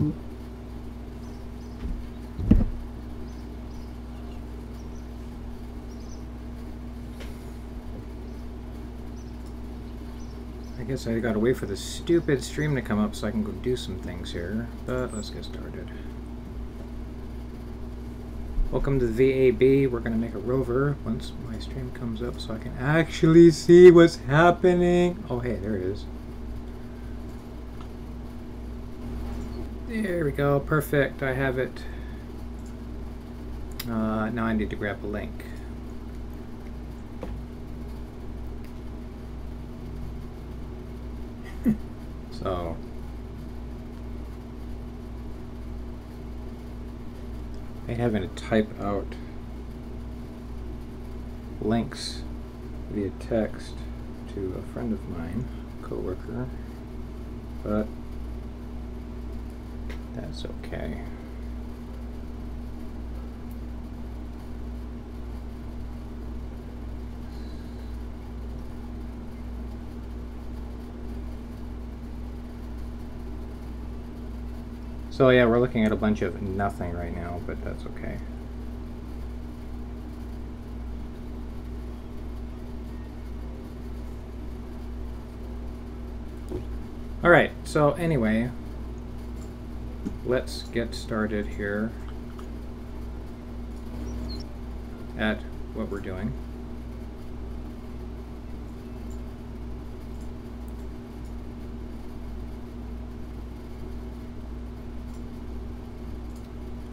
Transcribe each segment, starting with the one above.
I guess I gotta wait for the stupid stream to come up so I can go do some things here, but let's get started. Welcome to the VAB. We're gonna make a rover once my stream comes up so I can actually see what's happening. Oh hey, there it is. There we go, perfect, I have it. Now I need to grab a link. So I'm having to type out links via text to a friend of mine, coworker, but that's okay. So yeah, we're looking at a bunch of nothing right now, but that's okay. Alright, so anyway, let's get started here at what we're doing.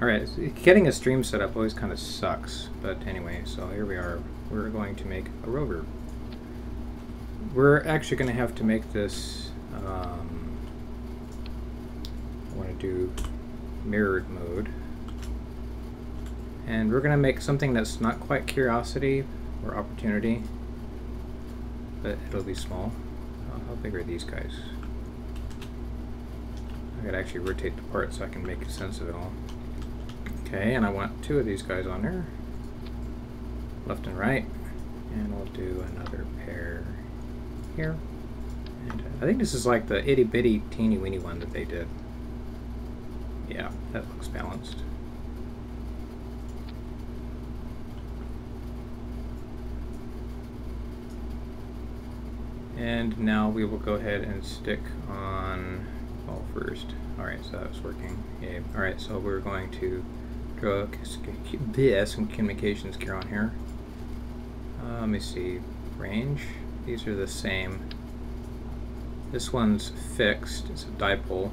Alright, getting a stream set up always kind of sucks, but anyway, so here we are. We're going to make a rover. We're actually going to have to make this, I want to do mirrored mode. And we're going to make something that's not quite curiosity or opportunity, but it'll be small. How big are these guys? I could actually rotate the part so I can make sense of it all. Okay, and I want two of these guys on there, left and right, and we'll do another pair here. And I think this is like the itty bitty teeny weeny one that they did. Yeah, that looks balanced. And now we will go ahead and stick on, well, first. Alright, so that's working. Yeah. Alright, so we're going to draw some communications gear on here. Let me see. Range. These are the same. This one's fixed. It's a dipole.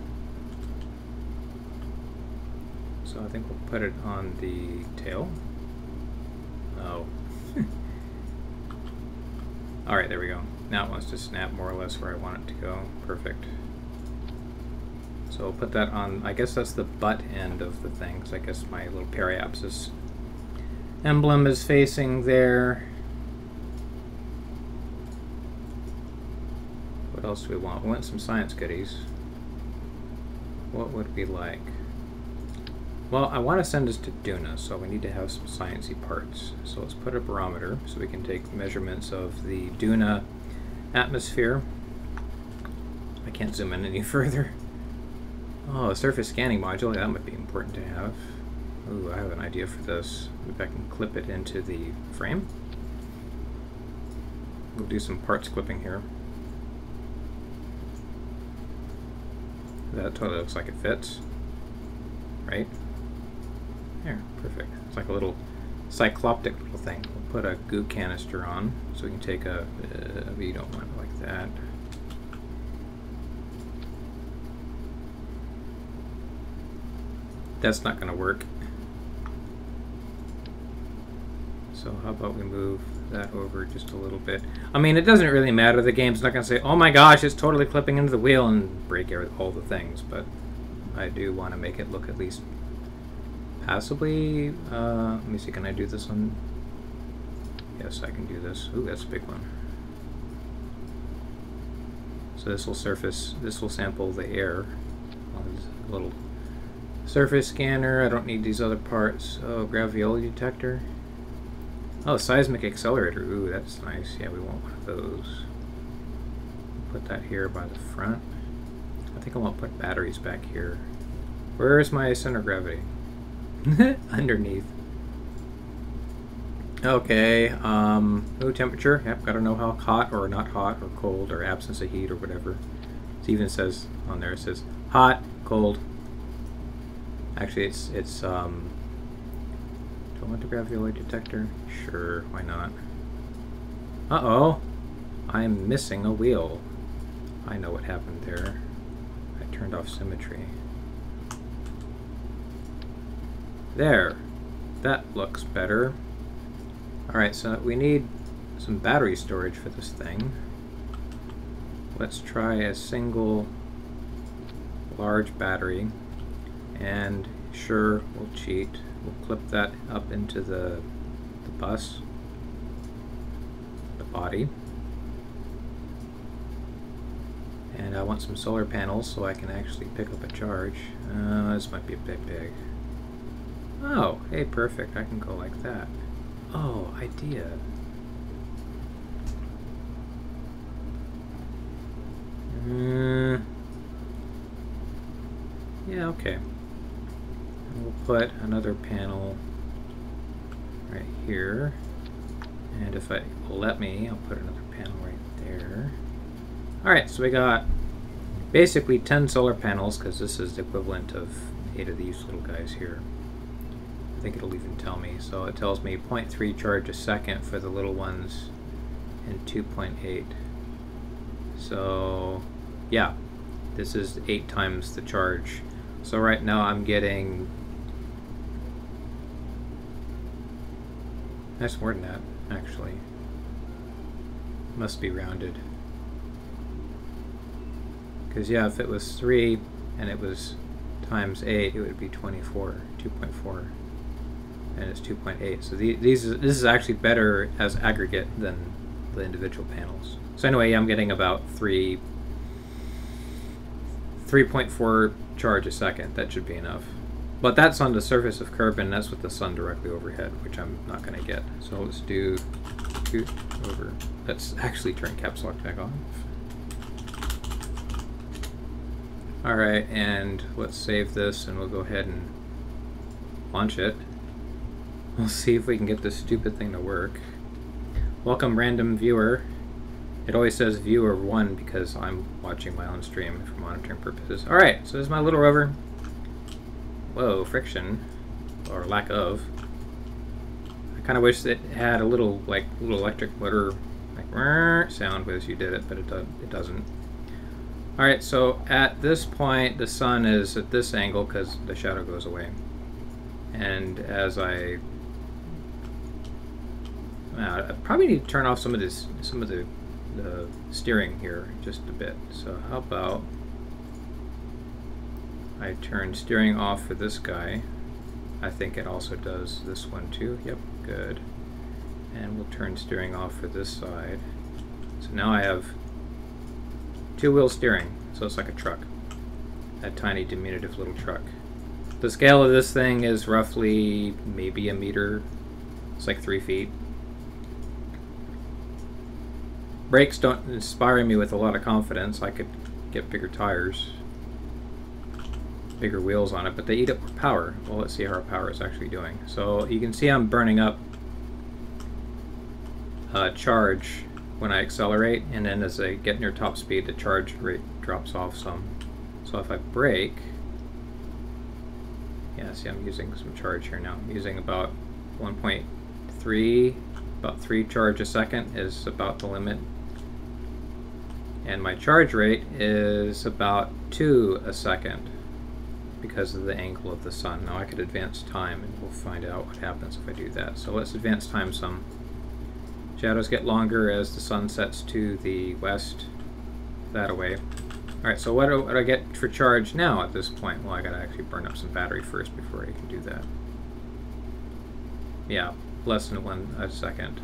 So I think we'll put it on the tail. Oh. Alright, there we go. Now it wants to snap more or less where I want it to go. Perfect. So we'll put that on, I guess that's the butt end of the thing, because I guess my little periapsis emblem is facing there. What else do we want? We want some science goodies. What would we like? Well, I want to send this to Duna, so we need to have some sciencey parts. So let's put a barometer so we can take measurements of the Duna atmosphere. I can't zoom in any further. Oh, a surface scanning module, that might be important to have. Ooh, I have an idea for this. Maybe I can clip it into the frame. We'll do some parts clipping here. That totally looks like it fits. Right? There, perfect. It's like a little cycloptic little thing. We'll put a goo canister on, so we can take a, you don't want it like that. That's not going to work. So how about we move that over just a little bit. I mean, it doesn't really matter. The game's not going to say, oh my gosh, it's totally clipping into the wheel and break all the things. But I do want to make it look at least passably. Let me see, can I do this one? Yes, I can do this. Ooh, that's a big one. So this will sample the air. A little surface scanner. I don't need these other parts. Oh, gravioli detector. Oh, seismic accelerator. Ooh, that's nice. Yeah, we want one of those. Put that here by the front. I think I want to put batteries back here. Where's my center of gravity? Underneath. Okay, ooh, temperature. Yep, gotta know how hot or not hot or cold or absence of heat or whatever. It even says on there, it says hot, cold. Actually, it's do I want the graviloid detector? Sure, why not? Uh-oh, I'm missing a wheel. I know what happened there. I turned off symmetry. There, that looks better. Alright, so we need some battery storage for this thing. Let's try a single large battery, and sure, we'll cheat. We'll clip that up into the bus, the body. And I want some solar panels so I can actually pick up a charge. This might be a bit big. Oh, hey, perfect. I can go like that. Oh, idea. Yeah, okay. And we'll put another panel right here. And if it will let me, I'll put another panel right there. Alright, so we got basically 10 solar panels, because this is the equivalent of 8 of these little guys here. I think it'll even tell me. So it tells me 0.3 charge a second for the little ones and 2.8. So yeah, this is 8 times the charge. So right now I'm getting, that's more than that actually. Must be rounded. Because yeah, if it was 3 and it was times 8, it would be 24, 2.4. And it's 2.8. So this is actually better as aggregate than the individual panels. So anyway, I'm getting about 3.4 charge a second. That should be enough. But that's on the surface of Kerbin. That's with the sun directly overhead, which I'm not going to get. So let's do scoot over. Let's actually turn caps lock back on. Alright, and let's save this and we'll go ahead and launch it. We'll see if we can get this stupid thing to work. Welcome, random viewer. It always says viewer 1 because I'm watching my own stream for monitoring purposes. Alright, so this is my little rover. Whoa, friction. Or lack of. I kind of wish it had a little, like, little electric motor, like, sound as you did it, but it doesn't. Alright, so at this point, the sun is at this angle because the shadow goes away. And as I probably need to turn off some of the steering here just a bit. So how about I turn steering off for this guy. I think it also does this one too. Yep, good. And we'll turn steering off for this side. So now I have 2-wheel steering, so it's like a truck. A tiny diminutive little truck. The scale of this thing is roughly maybe a meter. It's like 3 feet. Brakes don't inspire me with a lot of confidence. I could get bigger tires, bigger wheels on it, but they eat up more power. Well, let's see how our power is actually doing. So you can see I'm burning up charge when I accelerate, and then as I get near top speed, the charge rate drops off some. So if I brake, yeah, see I'm using some charge here now. I'm using about 1.3, about 3 charge a second is about the limit. And my charge rate is about 2 a second because of the angle of the sun. Now I could advance time and we'll find out what happens if I do that. So let's advance time some. Shadows get longer as the sun sets to the west, that away. Alright, so what do I get for charge now at this point? Well, I gotta actually burn up some battery first before I can do that. Yeah, less than 1 second.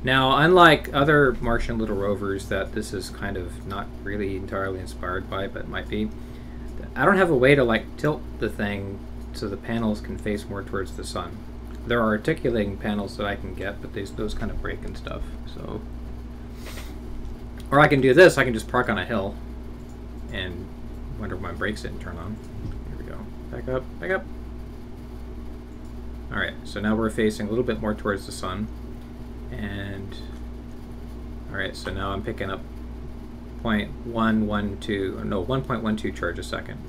Now, unlike other Martian little rovers that this is kind of not really entirely inspired by, but might be, I don't have a way to like tilt the thing so the panels can face more towards the sun. There are articulating panels that I can get, but those kind of break and stuff. So, or I can do this. I can just park on a hill and Wonder why my brakes didn't turn on. Here we go. Back up, back up. Alright, so now we're facing a little bit more towards the sun. And alright, so now I'm picking up 1.12 charge a second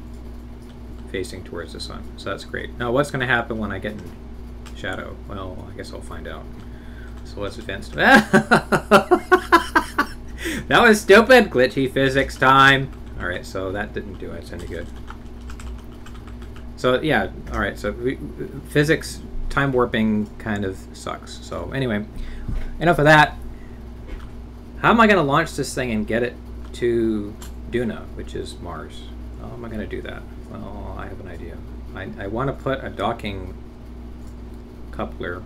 facing towards the sun. So that's great. Now what's going to happen when I get in shadow? Well, I guess I'll find out. So let's advance to that was stupid! Glitchy physics time! Alright, so that didn't do us any good. So yeah, alright, so physics, time warping kind of sucks. So anyway, enough of that. How am I going to launch this thing and get it to Duna, which is Mars? How am I going to do that? Well, I have an idea. I want to put a docking coupler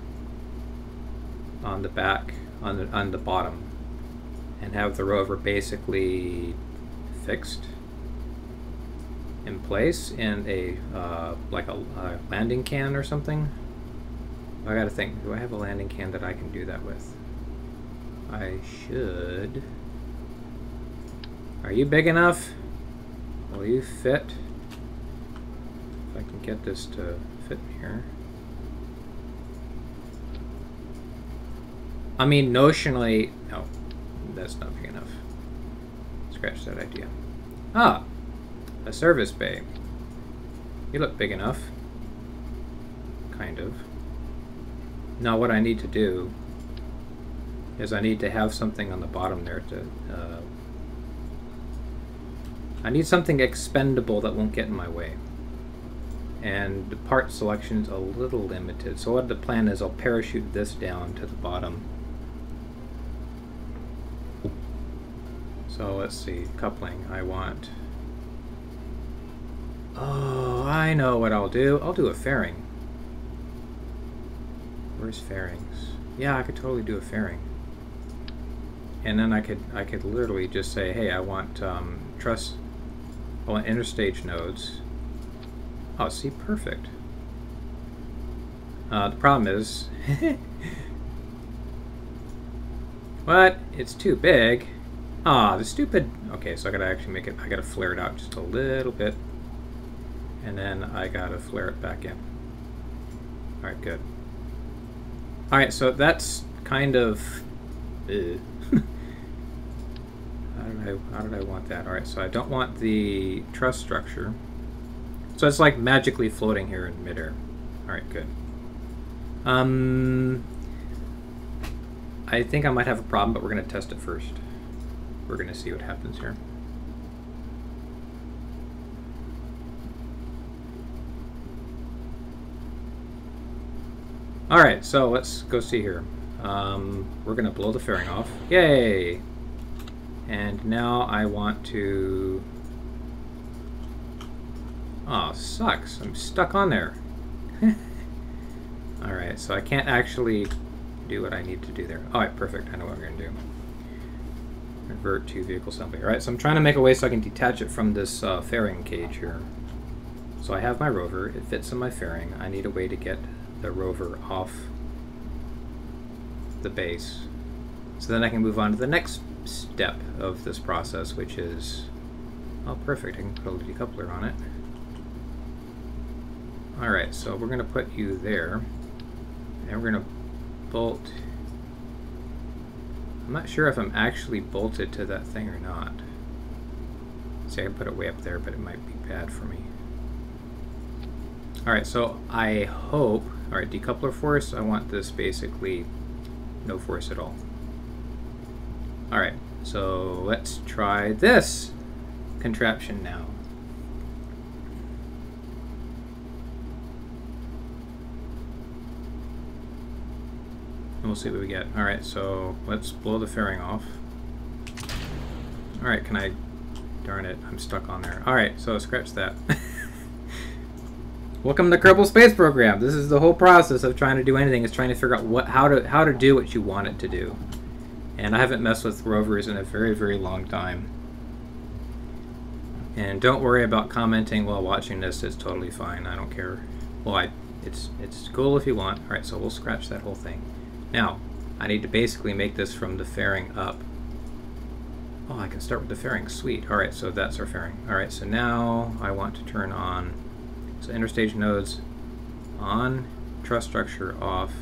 on the back, on the bottom, and have the rover basically fixed in place in a like a landing can or something. I gotta think, do I have a landing can that I can do that with? I should. Are you big enough? Will you fit? If I can get this to fit in here. I mean, notionally, no, that's not big enough. Scratch that idea. Ah, a service bay. You look big enough. Kind of. Now what I need to do is I need to have something on the bottom there to... I need something expendable that won't get in my way. And the part selection's a little limited. So what the plan is, I'll parachute this down to the bottom. So let's see, coupling, I want... Oh, I know what I'll do. I'll do a fairing. Where's fairings? Yeah, I could totally do a fairing. And then I could literally just say, hey, I want truss, I want interstage nodes. Oh, see, perfect. The problem is, what? It's too big. Ah, the stupid. Okay, so I gotta actually make it. I gotta flare it out just a little bit, and then I gotta flare it back in. All right, good. All right, so that's kind of. How did I want that? All right, so I don't want the truss structure. So it's like magically floating here in midair. All right, good. I think I might have a problem, but we're going to test it first. We're going to see what happens here. All right, so let's go see here. We're going to blow the fairing off. Yay! And now I want to... Oh, sucks. I'm stuck on there. Alright, so I can't actually do what I need to do there. Alright, perfect. I know what we're going to do. Convert to vehicle assembly. Alright, so I'm trying to make a way so I can detach it from this fairing cage here. So I have my rover. It fits in my fairing. I need a way to get the rover off the base. So then I can move on to the next step of this process, which is... Oh, perfect. I can put a decoupler on it. Alright, so we're going to put you there, and we're going to bolt... I'm not sure if I'm actually bolted to that thing or not. See, I can put it way up there, but it might be bad for me. Alright, so I hope... Alright, decoupler force, I want this basically no force at all. Alright, so let's try this contraption now. And we'll see what we get. Alright, so let's blow the fairing off. Alright, can I... Darn it, I'm stuck on there. Alright, so scratch that. Welcome to the Kerbal Space Program. This is the whole process of trying to do anything, is trying to figure out how to do what you want it to do. And I haven't messed with rovers in a very, very long time. And don't worry about commenting while watching this. It's totally fine. I don't care. Well, it's cool if you want. All right, so we'll scratch that whole thing. Now, I need to basically make this from the fairing up. Oh, I can start with the fairing. Sweet. All right, so that's our fairing. All right, so now I want to turn on, so interstage nodes on, truss structure off,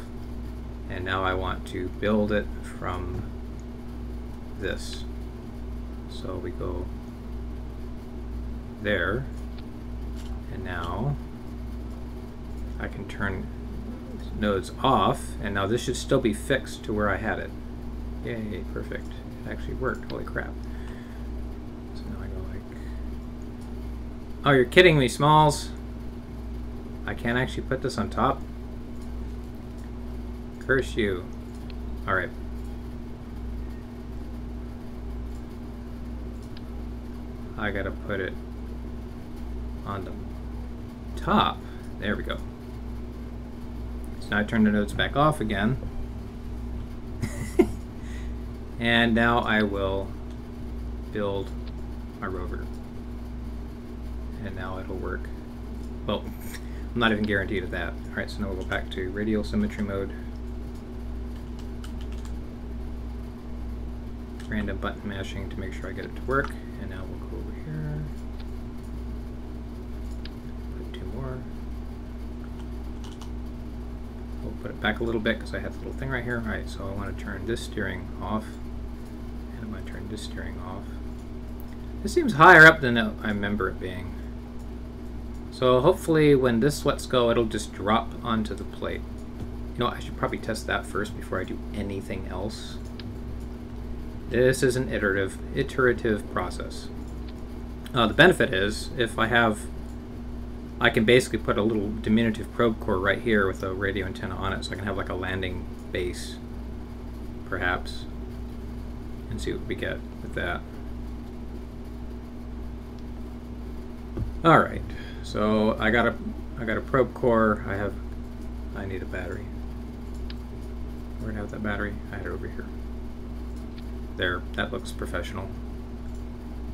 and now I want to build it from this. So we go there, and now I can turn nodes off, and now this should still be fixed to where I had it. Yay, perfect. It actually worked. Holy crap. So now I go like... Oh, you're kidding me, Smalls. I can't actually put this on top? Curse you. Alright. I gotta put it on the top. There we go. So now I turn the nodes back off again. And now I will build my rover. And now it'll work. Well, I'm not even guaranteed of that. Alright, so now we'll go back to radial symmetry mode. Random button mashing to make sure I get it to work. And now we'll go over here. Put 2 more. We'll put it back a little bit because I have the little thing right here. Alright, so I want to turn this steering off. And I'm going to turn this steering off. This seems higher up than I remember it being. So hopefully when this lets go, it'll just drop onto the plate. You know what, I should probably test that first before I do anything else. This is an iterative process. The benefit is, if I can basically put a little diminutive probe core right here with a radio antenna on it, so I can have like a landing base, perhaps, and see what we get with that. All right, so I got a probe core. I need a battery. Where'd I have that battery? I had it over here. There, that looks professional.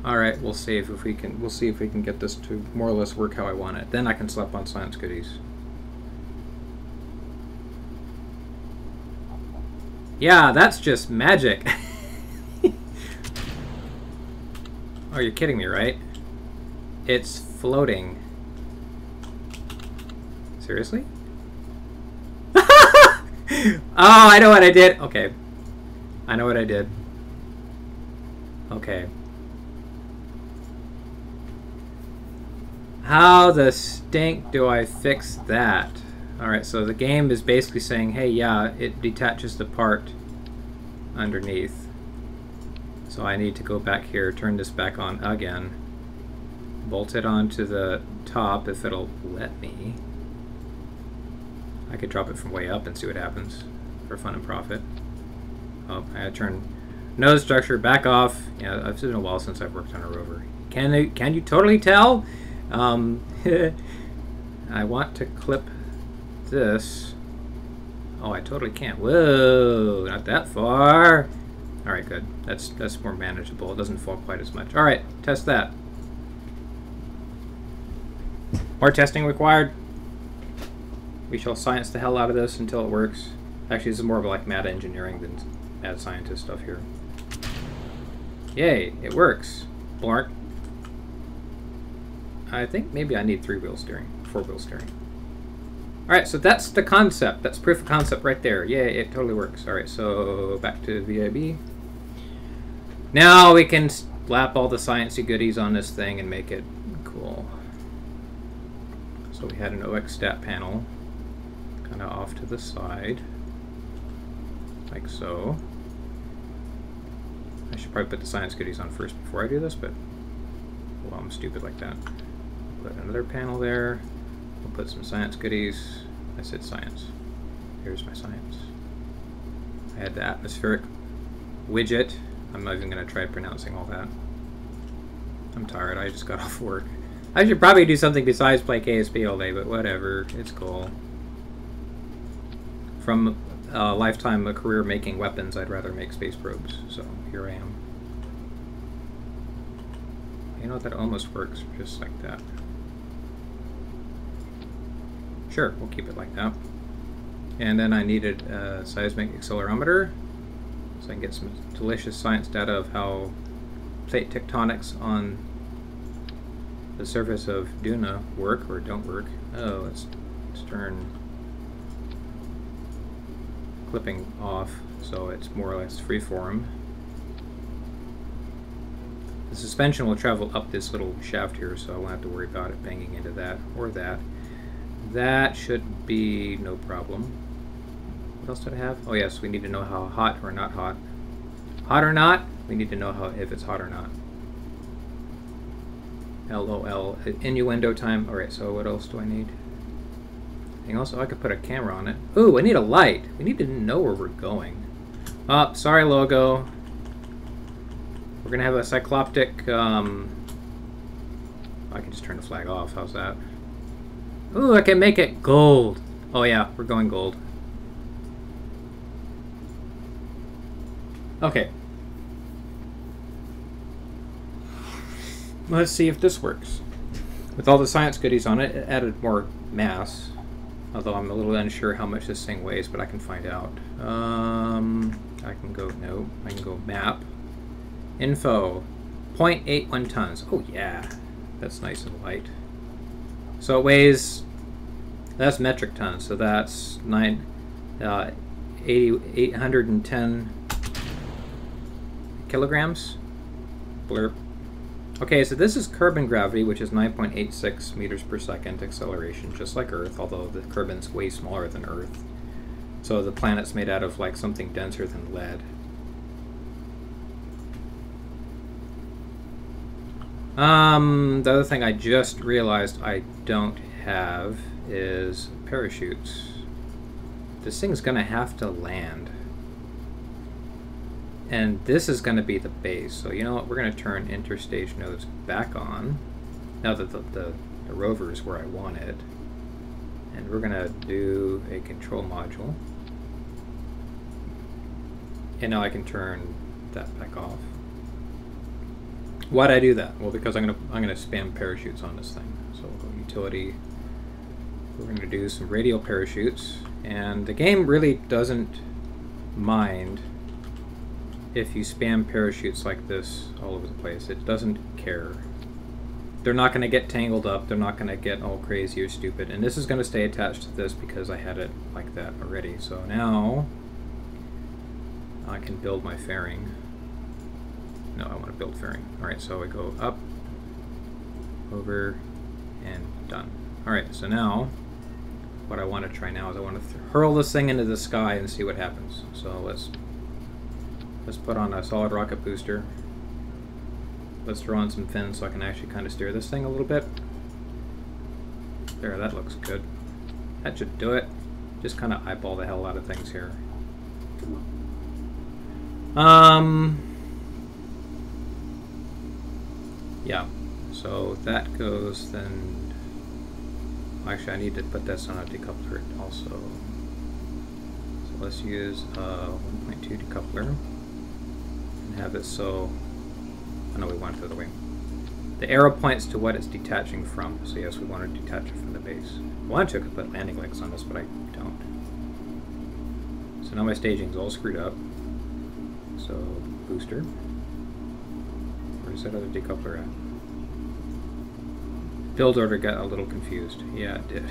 All right, we'll see if we can get this to more or less work how I want it. Then I can slap on science goodies. Yeah, that's just magic. Oh, you're kidding me, right? It's floating. Seriously? Oh, I know what I did. Okay. I know what I did. Okay. How the stink do I fix that? Alright, so the game is basically saying, hey, yeah, it detaches the part underneath. So I need to go back here, turn this back on again, bolt it onto the top if it'll let me. I could drop it from way up and see what happens for fun and profit. Oh, I had to turn node structure back off. Yeah, it's been a while since I've worked on a rover. Can you totally tell? I want to clip this. Oh, I totally can't. Whoa, not that far. All right, good. That's more manageable. It doesn't fall quite as much. All right, test that. More testing required. We shall science the hell out of this until it works. Actually, this is more of like mad engineering than mad scientist stuff here. Yay, it works. Blark. I think maybe I need 3-wheel steering, 4-wheel steering. Alright, so that's the concept. That's proof of concept right there. Yay, it totally works. Alright, so back to VIB. Now we can slap all the sciencey goodies on this thing and make it cool. So we had an OX stat panel kind of off to the side, like so. I should probably put the science goodies on first before I do this, but well, I'm stupid like that. Put another panel there. We'll put some science goodies. I said science. Here's my science. I had the atmospheric widget. I'm not even going to try pronouncing all that. I'm tired. I just got off work. I should probably do something besides play KSP all day, but whatever. It's cool. From a lifetime of career making weapons, I'd rather make space probes. So here I am. You know what? That almost works just like that. Sure, we'll keep it like that. And then I needed a seismic accelerometer, so I can get some delicious science data of how plate tectonics on the surface of Duna work or don't work. Oh, let's turn clipping off so it's more or less freeform. The suspension will travel up this little shaft here, so I won't have to worry about it banging into that or that. That should be no problem. What else did I have? Oh yes, we need to know how hot or not hot. Hot or not? We need to know how if it's hot or not. LOL. Innuendo time. Alright, so what else do I need? Anything else? Oh, I could put a camera on it. Ooh, I need a light. We need to know where we're going. Oh, sorry, logo. We're going to have a cycloptic... I can just turn the flag off. How's that? Ooh, I can make it gold. Oh yeah, we're going gold. Okay. Let's see if this works. With all the science goodies on it, it added more mass. Although I'm a little unsure how much this thing weighs, but I can find out. I can go, no, I can go map. Info, 0.81 tons. Oh yeah, that's nice and light. So it weighs, that's metric tons, so that's 810 kilograms. Blurb. Okay, so this is Kerbin gravity, which is 9.86 meters per second acceleration, just like Earth, although the Kerbin's way smaller than Earth. So the planet's made out of like something denser than lead. The other thing I just realized I don't have is parachutes. This thing's gonna have to land. And this is going to be the base. So you know what? We're going to turn interstage nodes back on. Now that the rover is where I want it. And we're going to do a control module. And now I can turn that back off. Why'd I do that? Well, because I'm gonna spam parachutes on this thing. So we'll go utility. We're going to do some radial parachutes. And the game really doesn't mind if you spam parachutes like this all over the place. It doesn't care. They're not going to get tangled up. They're not going to get all crazy or stupid. And this is going to stay attached to this because I had it like that already. So now I can build my fairing. No, I want to build fairing. Alright, so I go up, over, and done. Alright, so now what I want to try now is I want to hurl this thing into the sky and see what happens. So let's put on a solid rocket booster. Let's throw on some fins so I can actually kind of steer this thing a little bit. There, that looks good. That should do it. Just kind of eyeball the hell out of things here. Yeah, so that goes then. Actually, I need to put this on a decoupler also. So let's use a 1.2 decoupler. Have it so, oh no, we want it the other way. The arrow points to what it's detaching from, so yes, we want to detach it from the base. I wanted to put landing legs on this, but I don't. So now my staging's all screwed up. So, booster. Where's that other decoupler at? Build order got a little confused. Yeah, it did.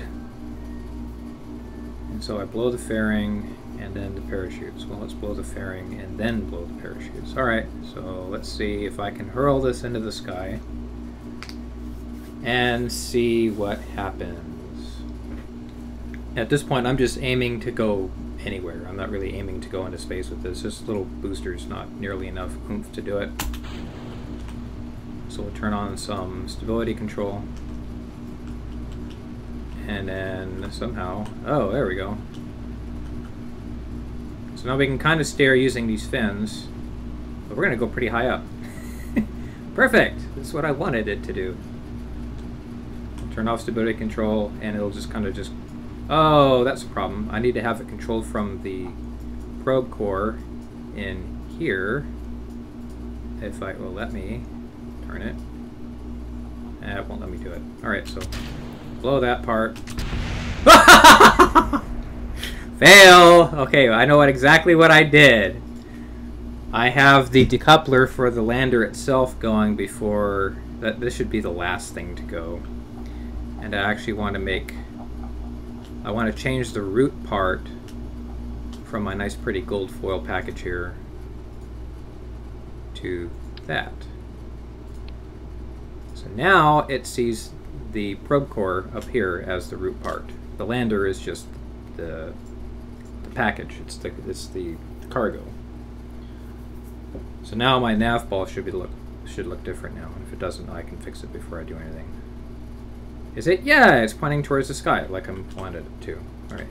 And so I blow the fairing, and then the parachutes. Well, let's blow the fairing and then blow the parachutes. Alright, so let's see if I can hurl this into the sky and see what happens. At this point, I'm just aiming to go anywhere. I'm not really aiming to go into space with this. This little booster's not nearly enough oomph to do it. So we'll turn on some stability control. And then somehow, oh, there we go. So now we can kind of steer using these fins, but we're going to go pretty high up. Perfect! This is what I wanted it to do. Turn off stability control, and it'll just kind of just... Oh, that's a problem. I need to have it controlled from the probe core in here. If it will let me turn it. It won't let me do it. Alright, so blow that part. Fail! Okay, I know exactly what I did. I have the decoupler for the lander itself going before that. This should be the last thing to go, and I actually want to make. I want to change the root part from my nice pretty gold foil package here to that. So now it sees the probe core up here as the root part. The lander is just the package. It's the cargo. So now my nav ball should look different now. And if it doesn't, I can fix it before I do anything. Is it? Yeah, it's pointing towards the sky like I wanted it to. All right.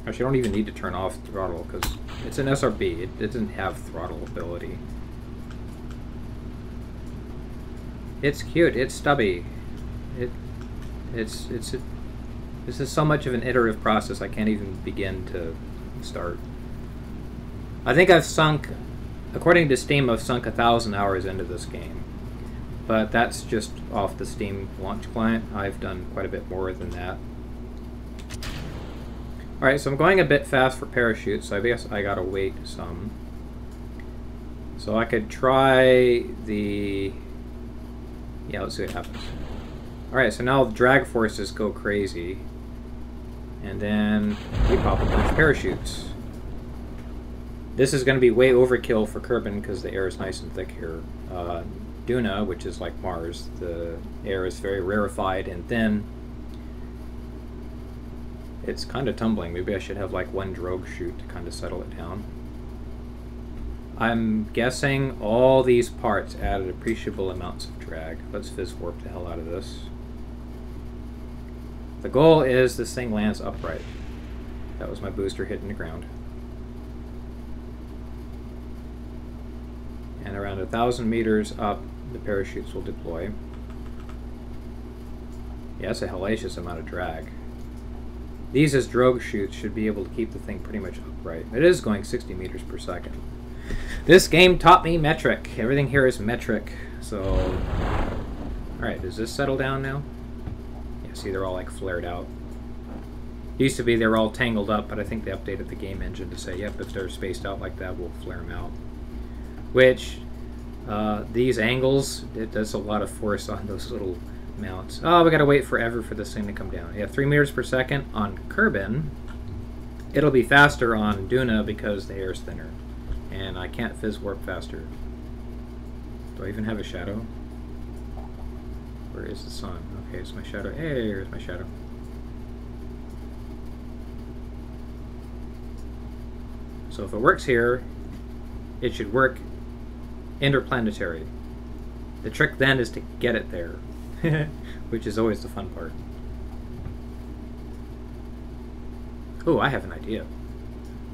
Actually, I don't even need to turn off throttle because it's an SRB. It doesn't have throttle ability. It's cute. It's stubby. This is so much of an iterative process. I can't even begin to start. I think I've sunk, according to Steam, I've sunk 1,000 hours into this game. But that's just off the Steam launch client. I've done quite a bit more than that. Alright, so I'm going a bit fast for parachutes, so I guess I gotta wait some. So I could try the... Yeah, let's see what happens. Alright, so now the drag forces go crazy. And then we pop a bunch of parachutes. This is going to be way overkill for Kerbin because the air is nice and thick here. Duna, which is like Mars, the air is very rarefied and thin. It's kind of tumbling. Maybe I should have like one drogue chute to kind of settle it down. I'm guessing all these parts added appreciable amounts of drag. Let's fizz warp the hell out of this. The goal is this thing lands upright. That was my booster hitting the ground. And around 1,000 meters up, the parachutes will deploy. Yeah, that's a hellacious amount of drag. These as drogue chutes should be able to keep the thing pretty much upright. It is going 60 meters per second. This game taught me metric. Everything here is metric. So, alright, does this settle down now? Yeah, see, they're all like flared out. Used to be they were all tangled up, but I think they updated the game engine to say, yep, if they're spaced out like that, we'll flare them out. Which, these angles, it does a lot of force on those little mounts. Oh, we gotta wait forever for this thing to come down. Yeah, 3 meters per second on Kerbin. It'll be faster on Duna because the air is thinner. And I can't fizz warp faster. Do I even have a shadow? Where is the sun? Okay, it's my shadow. Hey, here's my shadow. So if it works here, it should work interplanetary. The trick then is to get it there, which is always the fun part. Oh, I have an idea.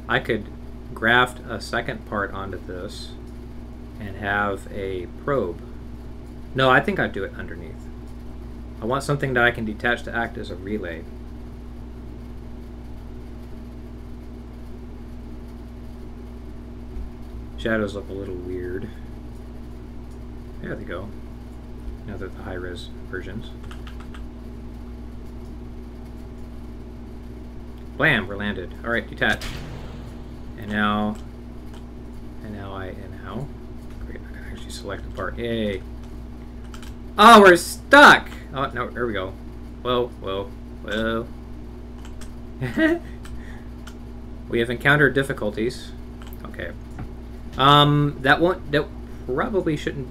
I could graft a second part onto this and have a probe. No, I think I'd do it underneath. I want something that I can detach to act as a relay. Shadows look a little weird. There they go. Now they're the high-res versions. Blam, we're landed. Alright, detach. And now great, I can actually select the part. Yay. Oh, we're stuck! Oh, no, there we go. Whoa, whoa, whoa. We have encountered difficulties. Okay. That probably shouldn't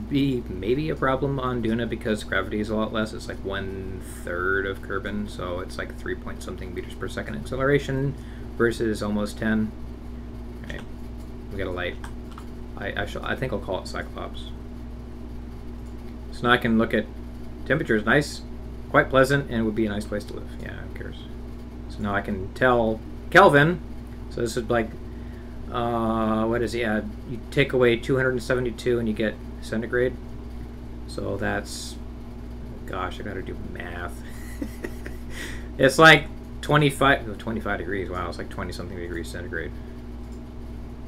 be maybe a problem on Duna because gravity is a lot less. It's like 1/3 of Kerbin, so it's like 3 point something meters per second acceleration versus almost 10. Okay, we got a light. I think I'll call it Cyclops. So now I can look at temperature is nice, quite pleasant, and would be a nice place to live. Yeah, who cares? So now I can tell Kelvin. So this is like, what is it? Yeah, you take away 272 and you get centigrade. So that's, gosh, I gotta do math. It's like 25 degrees. Wow, it's like 20 something degrees centigrade.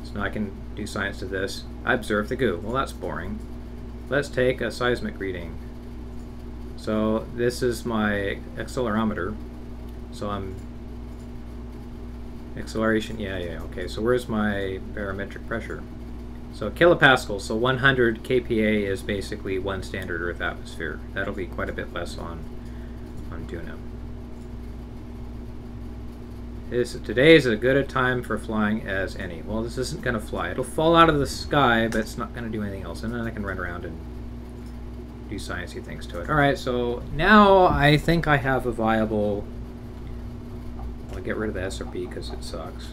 So now I can do science to this. I observe the goo. Well, that's boring. Let's take a seismic reading. So this is my accelerometer. So I'm acceleration. Yeah. Okay. So where's my barometric pressure? So kilopascals, so 100 kPa is basically 1 standard Earth atmosphere. That'll be quite a bit less on Duna. Today is as good a time for flying as any. Well, this isn't going to fly. It'll fall out of the sky, but it's not going to do anything else. And then I can run around and do sciencey things to it. Alright, so now I think I have a viable... I'll get rid of the SRP because it sucks.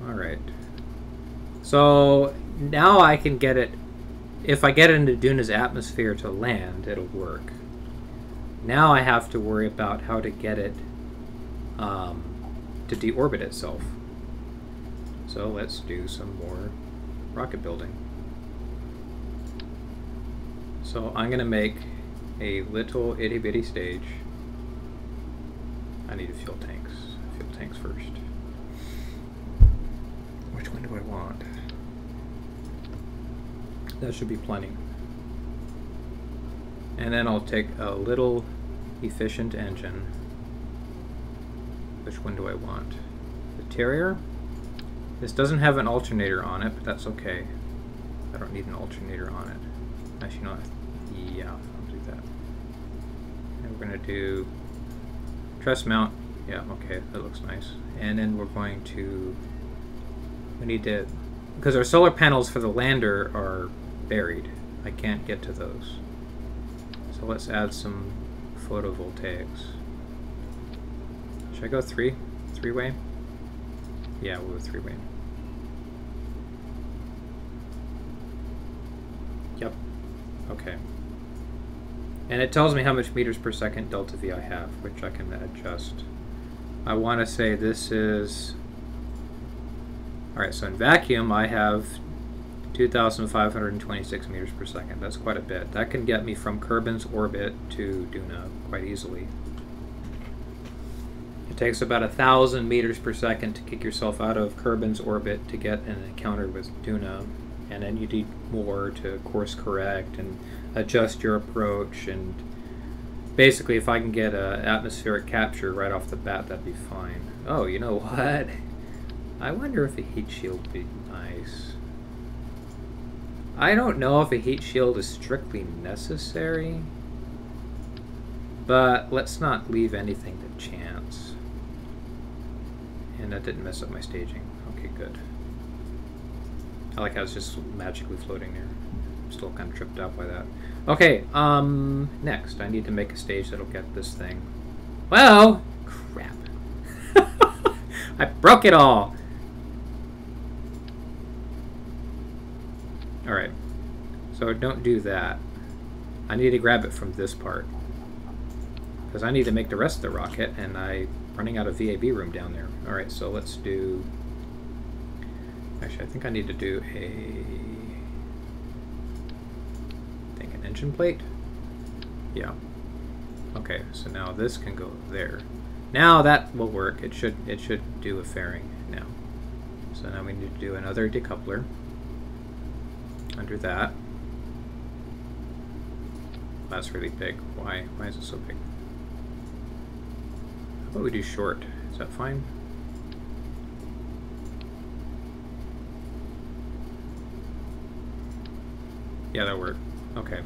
Alright. So now I can get it... If I get it into Duna's atmosphere to land, it'll work. Now I have to worry about how to get it to deorbit itself. So let's do some more rocket building. So I'm going to make a little itty bitty stage. I need fuel tanks. Fuel tanks first. Which one do I want? That should be plenty. And then I'll take a little efficient engine. Which one do I want? The Terrier? This doesn't have an alternator on it, but that's okay. I don't need an alternator on it. Actually, no. Yeah, I'll do that. And we're going to do truss mount. Yeah, okay, that looks nice. And then we're going to... We need to... Because our solar panels for the lander are buried. I can't get to those. So let's add some photovoltaics. Should I go three-way? Yeah, we'll go three-way. Yep. Okay. And it tells me how much meters per second delta V I have, which I can adjust. I want to say this is... Alright, so in vacuum I have 2,526 meters per second. That's quite a bit. That can get me from Kerbin's orbit to Duna quite easily. It takes about 1,000 meters per second to kick yourself out of Kerbin's orbit to get an encounter with Duna, and then you need more to course correct and adjust your approach. And basically, if I can get an atmospheric capture right off the bat, that'd be fine. Oh, you know what? I wonder if a heat shield would be nice. I don't know if a heat shield is strictly necessary, but let's not leave anything to chance. And that didn't mess up my staging. Okay, good. I like how it's just magically floating there. I'm still kind of tripped out by that. Okay, next I need to make a stage that'll get this thing. Well, crap. I broke it all. Alright, so don't do that. I need to grab it from this part, because I need to make the rest of the rocket, and I'm running out of VAB room down there. Alright, so let's do... Actually, I think I need to do an engine plate? Yeah. Okay, so now this can go there. Now that will work. It should do a fairing now. So now we need to do another decoupler under that. That's really big. Why is it so big? How about we do short? Is that fine? Yeah, that'll work. Okay.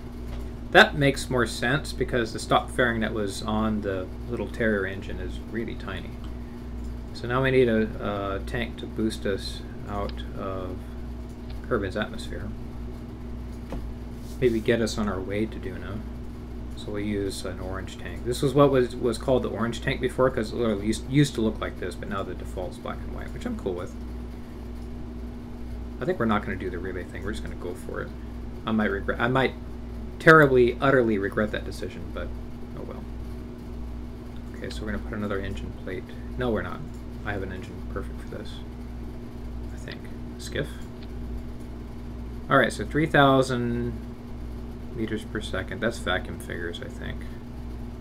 That makes more sense because the stock fairing that was on the little Terrier engine is really tiny. So now we need a tank to boost us out of Kerbin's atmosphere. Maybe get us on our way to Duna. So we'll use an orange tank. This was what was called the orange tank before, because it literally used to look like this, but now the default is black and white, which I'm cool with. I think we're not going to do the relay thing. We're just going to go for it. I might terribly, utterly regret that decision, but oh well. Okay, so we're going to put another engine plate. No, we're not. I have an engine perfect for this, I think. Skiff. Alright, so 3,000 meters per second. That's vacuum figures, I think.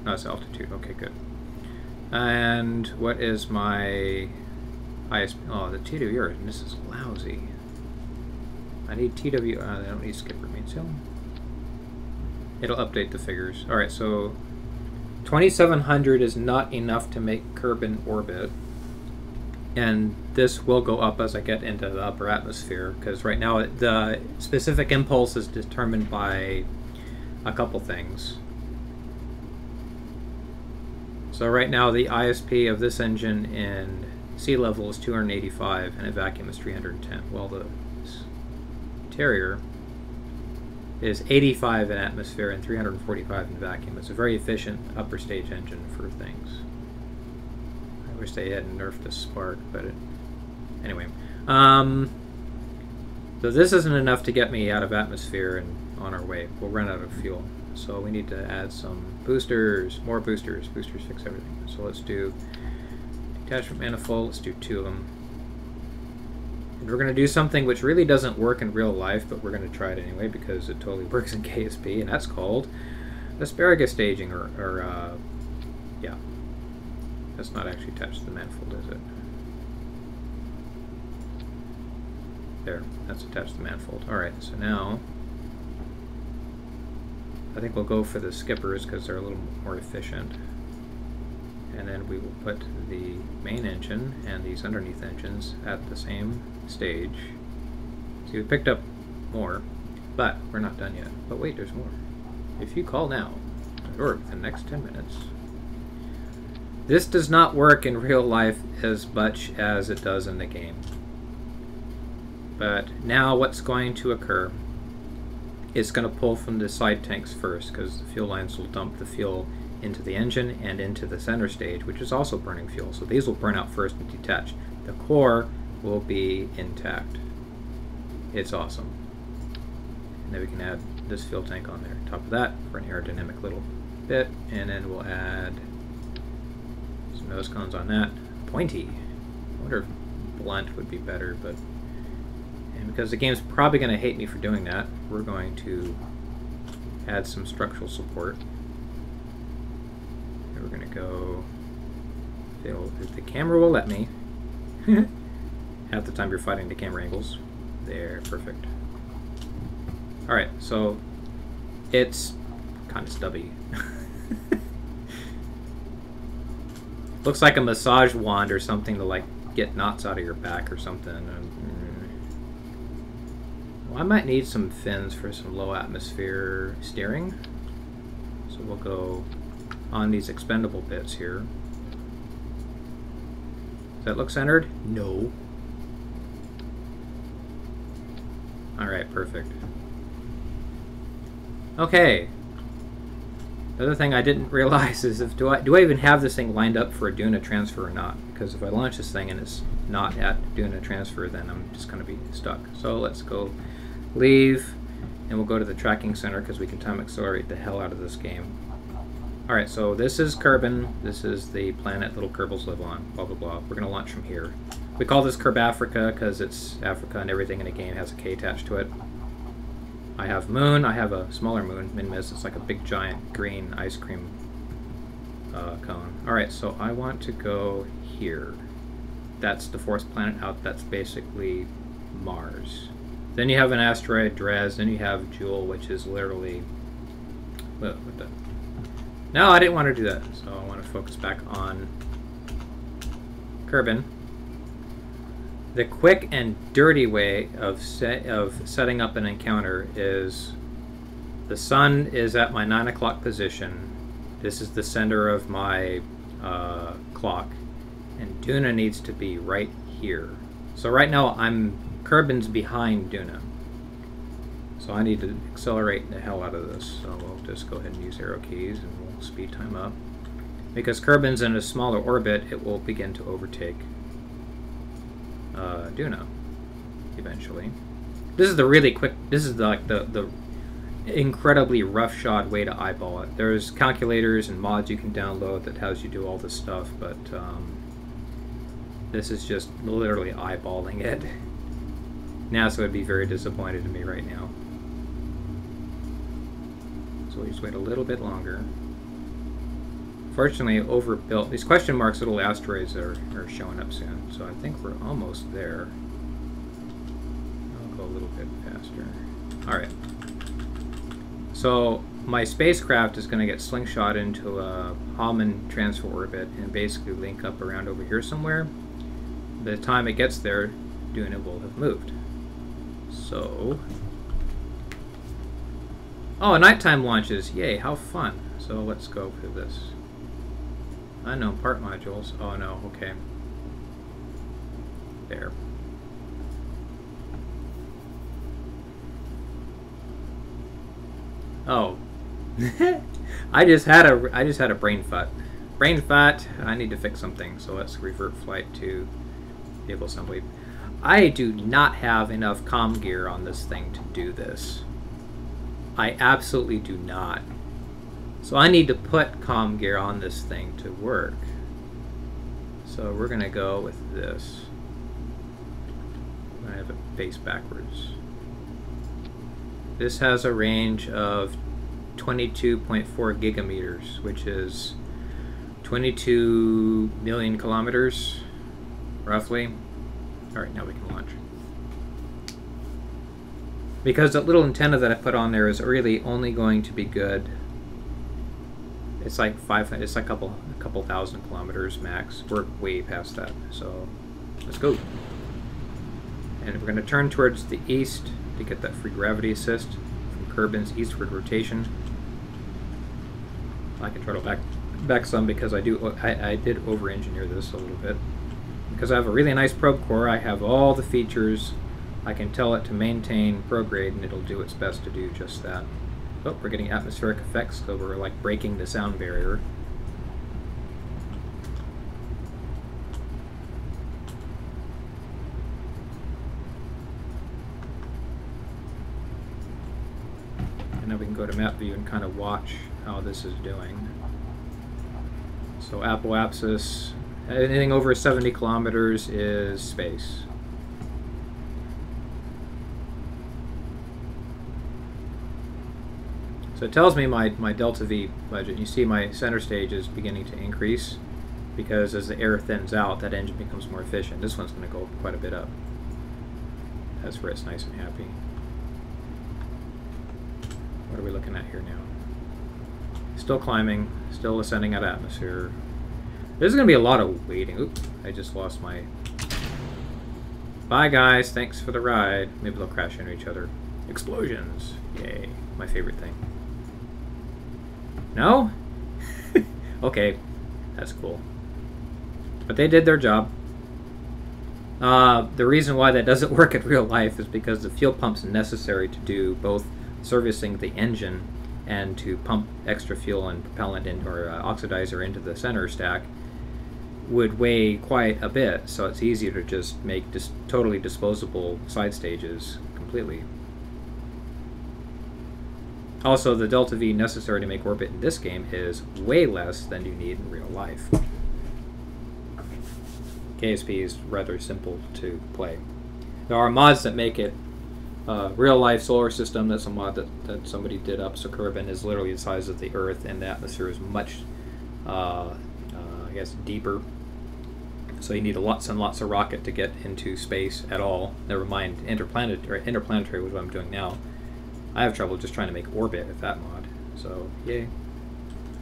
No, it's altitude. Okay, good. And what is my ISP? Oh, the TWR. And this is lousy. I need TW. I don't need skip remain seal. It'll update the figures. Alright, so 2,700 is not enough to make Kerbin orbit. And this will go up as I get into the upper atmosphere, because right now the specific impulse is determined by a couple things. So right now the ISP of this engine in sea level is 285 and in vacuum is 310. Well, the Terrier is 85 in atmosphere and 345 in vacuum. It's a very efficient upper stage engine for things. I wish they hadn't nerfed the spark, but anyway. So this isn't enough to get me out of atmosphere and on our way. We'll run out of fuel. So we need to add some boosters, more boosters. Boosters fix everything. So let's do detachment manifold. Let's do 2 of them. And we're going to do something which really doesn't work in real life, but we're going to try it anyway because it totally works in KSP, and that's called asparagus staging, yeah. That's not actually attached to the manifold, is it? There, that's attached to the manifold. Alright, so now I think we'll go for the skippers because they're a little more efficient. And then we will put the main engine and these underneath engines at the same stage. See, we picked up more, but we're not done yet. But wait, there's more. If you call now, or within the next 10 minutes. This does not work in real life as much as it does in the game. But now what's going to occur, it's going to pull from the side tanks first, because the fuel lines will dump the fuel into the engine and into the center stage, which is also burning fuel. So these will burn out first and detach. The core will be intact. It's awesome. And then we can add this fuel tank on there. Top of that for an aerodynamic little bit, and then we'll add some nose cones on that. Pointy. I wonder if blunt would be better, but because the game's probably going to hate me for doing that, we're going to add some structural support. And we're going to go, if the camera will let me, half the time you're fighting the camera angles. There, perfect. Alright, so it's kind of stubby. Looks like a massage wand or something to like get knots out of your back or something. Well, I might need some fins for some low atmosphere steering. So we'll go on these expendable bits here. Does that look centered? No. Alright, perfect. Okay. The other thing I didn't realize is if do I even have this thing lined up for a Duna transfer or not? Because if I launch this thing and it's not at Duna transfer, then I'm just going to be stuck. So let's go leave, and we'll go to the tracking center because we can time accelerate the hell out of this game. Alright, so this is Kerbin. This is the planet little Kerbals live on. Blah, blah, blah. We're going to launch from here. We call this Kerb Africa because it's Africa and everything in the game has a K attached to it. I have moon. I have a smaller moon, Minmus. It's like a big giant green ice cream cone. Alright, so I want to go here. That's the fourth planet out. That's basically Mars. Then you have an asteroid, Dres. Then you have Jewel, which is literally... What the... No, I didn't want to do that. So I want to focus back on Kerbin. The quick and dirty way of setting up an encounter is the sun is at my 9 o'clock position. This is the center of my clock. And Duna needs to be right here. So right now Kerbin's behind Duna. So I need to accelerate the hell out of this. So we'll just go ahead and use arrow keys and we'll speed time up. Because Kerbin's in a smaller orbit, it will begin to overtake Duna eventually. This is the really quick, this is like the incredibly roughshod way to eyeball it. There's calculators and mods you can download that helps you do all this stuff, but this is just literally eyeballing it. NASA would be very disappointed in me right now. So we just wait a little bit longer. Fortunately, overbuilt. These question marks, little asteroids are showing up soon, so I think we're almost there. I'll go a little bit faster. Alright. So my spacecraft is going to get slingshot into a Hammond transfer orbit and basically link up around over here somewhere. the time it gets there, Duna will have moved. So... Oh, nighttime launches! Yay, how fun! So let's go for this. Unknown part modules. Oh no, okay. There. Oh. I just had a brain fart. Brain fart. I need to fix something. So let's revert flight to vehicle assembly. I do not have enough comm gear on this thing to do this. I absolutely do not. So I need to put comm gear on this thing to work. So we're gonna go with this. I have it face backwards. This has a range of 22.4 gigameters, which is 22 million kilometers, roughly. Alright, now we can launch. Because the little antenna that I put on there is really only going to be good. It's like a couple thousand kilometers max. We're way past that, so let's go. And we're going to turn towards the east to get that free gravity assist from Kerbin's eastward rotation. I can throttle back some because I did over-engineer this a little bit. Because I have a really nice probe core, I have all the features. I can tell it to maintain prograde, and it'll do its best to do just that. Oh, we're getting atmospheric effects, so we're like breaking the sound barrier. And now we can go to map view and kind of watch how this is doing. So apoapsis, anything over 70 kilometers is space. So it tells me my delta V budget. You see my center stage is beginning to increase because as the air thins out, that engine becomes more efficient. This one's going to go quite a bit up. That's where it's nice and happy. What are we looking at here now? Still climbing, still ascending out of atmosphere. There's going to be a lot of waiting. Oops, I just lost my... Bye guys, thanks for the ride. Maybe they'll crash into each other. Explosions, yay, my favorite thing. No? Okay, that's cool. But they did their job. The reason why that doesn't work in real life is because the fuel pumps necessary to do both servicing the engine and to pump extra fuel and propellant or oxidizer into the center stack would weigh quite a bit, so it's easier to just make totally disposable side stages completely. Also, the delta V necessary to make orbit in this game is way less than you need in real life. KSP is rather simple to play. There are mods that make it real life solar system. That's a mod that somebody did up. So Kerbin is literally the size of the Earth, and the atmosphere is much, I guess, deeper. So you need lots and lots of rocket to get into space at all. Never mind interplanetary, which is what I'm doing now. I have trouble just trying to make orbit with that mod, so yay.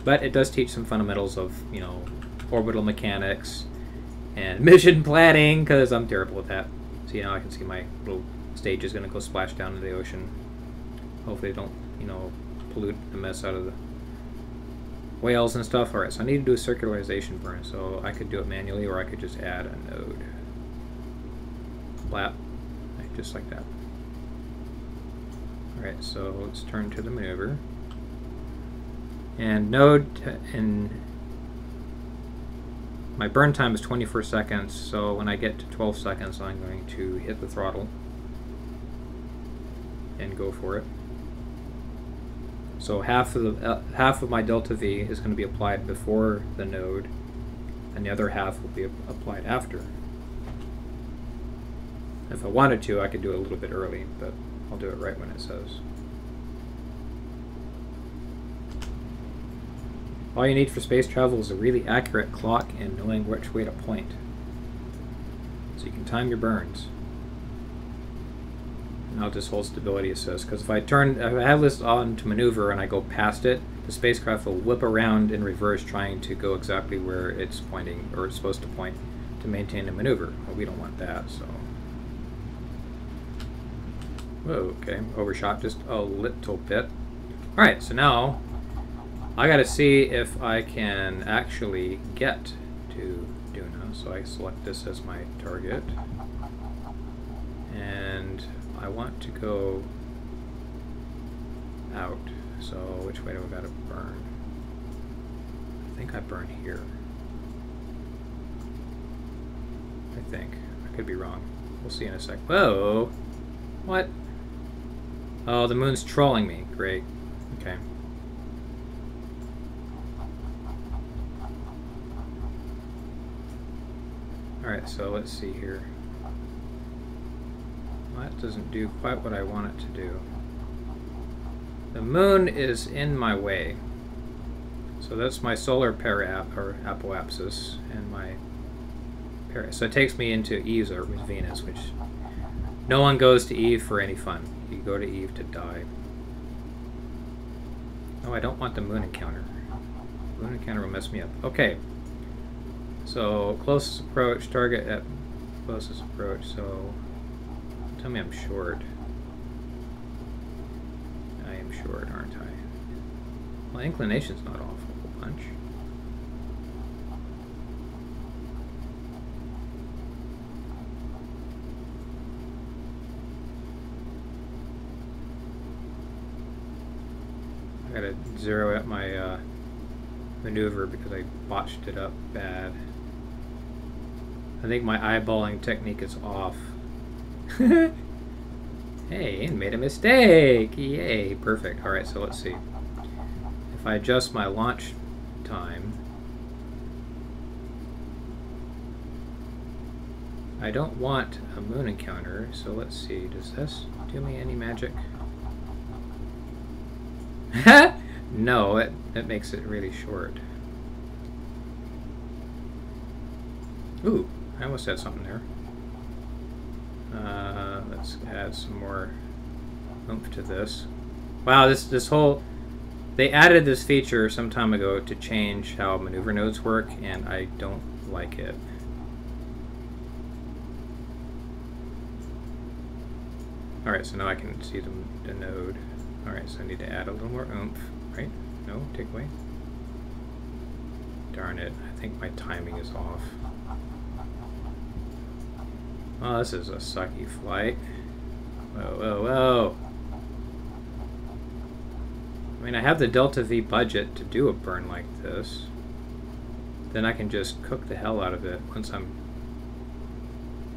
But it does teach some fundamentals of, you know, orbital mechanics and mission planning, because I'm terrible at that. See, now I can see my little stage is going to go splash down into the ocean. Hopefully they don't, you know, pollute the mess out of the whales and stuff. Alright, so I need to do a circularization burn, so I could do it manually, or I could just add a node. Flap, just like that. Alright, so let's turn to the maneuver. And my burn time is 24 seconds, so when I get to 12 seconds, I'm going to hit the throttle and go for it. So half of my delta V is going to be applied before the node, and the other half will be applied after. If I wanted to, I could do it a little bit early, but I'll do it right when it says. All you need for space travel is a really accurate clock and knowing which way to point. So you can time your burns. And I'll just hold stability assist, because if I have this on to maneuver and I go past it, the spacecraft will whip around in reverse trying to go exactly where it's pointing, or it's supposed to point. to maintain a maneuver. Well, we don't want that, so. Whoa, okay, overshot just a little bit. Alright, so now I gotta see if I can actually get to Duna. So I select this as my target. And I want to go out. So which way do I gotta burn? I think I burn here. I think. I could be wrong. We'll see in a sec. Whoa! What? Oh, the moon's trolling me. Great. Okay. Alright, so let's see here. Well, that doesn't do quite what I want it to do. The moon is in my way. So that's my solar apoapsis and my so it takes me into Eve's orbit with Venus, which no one goes to Eve for any fun. You go to Eve to die. Oh, I don't want the moon encounter. Moon encounter will mess me up. Okay. So closest approach, target at closest approach. So tell me I'm short. I am short, aren't I? Well, inclination's not off a whole bunch. I gotta zero out my maneuver because I botched it up bad. I think my eyeballing technique is off. Hey, made a mistake! Yay, perfect. Alright, so let's see. If I adjust my launch time, I don't want a moon encounter, so let's see. Does this do me any magic? No, it makes it really short. Ooh, I almost had something there. Let's add some more oomph to this. Wow, this whole... They added this feature some time ago to change how maneuver nodes work, and I don't like it. Alright, so now I can see the node. Alright, so I need to add a little more oomph, right? No, take away. Darn it, I think my timing is off. Oh, this is a sucky flight. Whoa, whoa, whoa. I mean, I have the Delta V budget to do a burn like this. Then I can just cook the hell out of it once I'm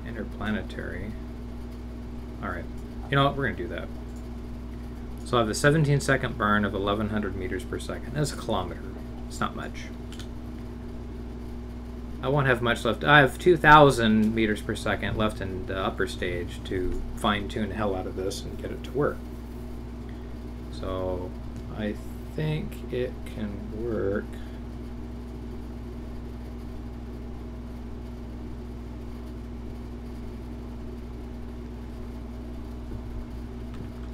interplanetary. Alright, you know what, we're going to do that. So I have the 17-second burn of 1100 meters per second. That's a kilometer. It's not much. I won't have much left. I have 2,000 meters per second left in the upper stage to fine-tune the hell out of this and get it to work. So I think it can work.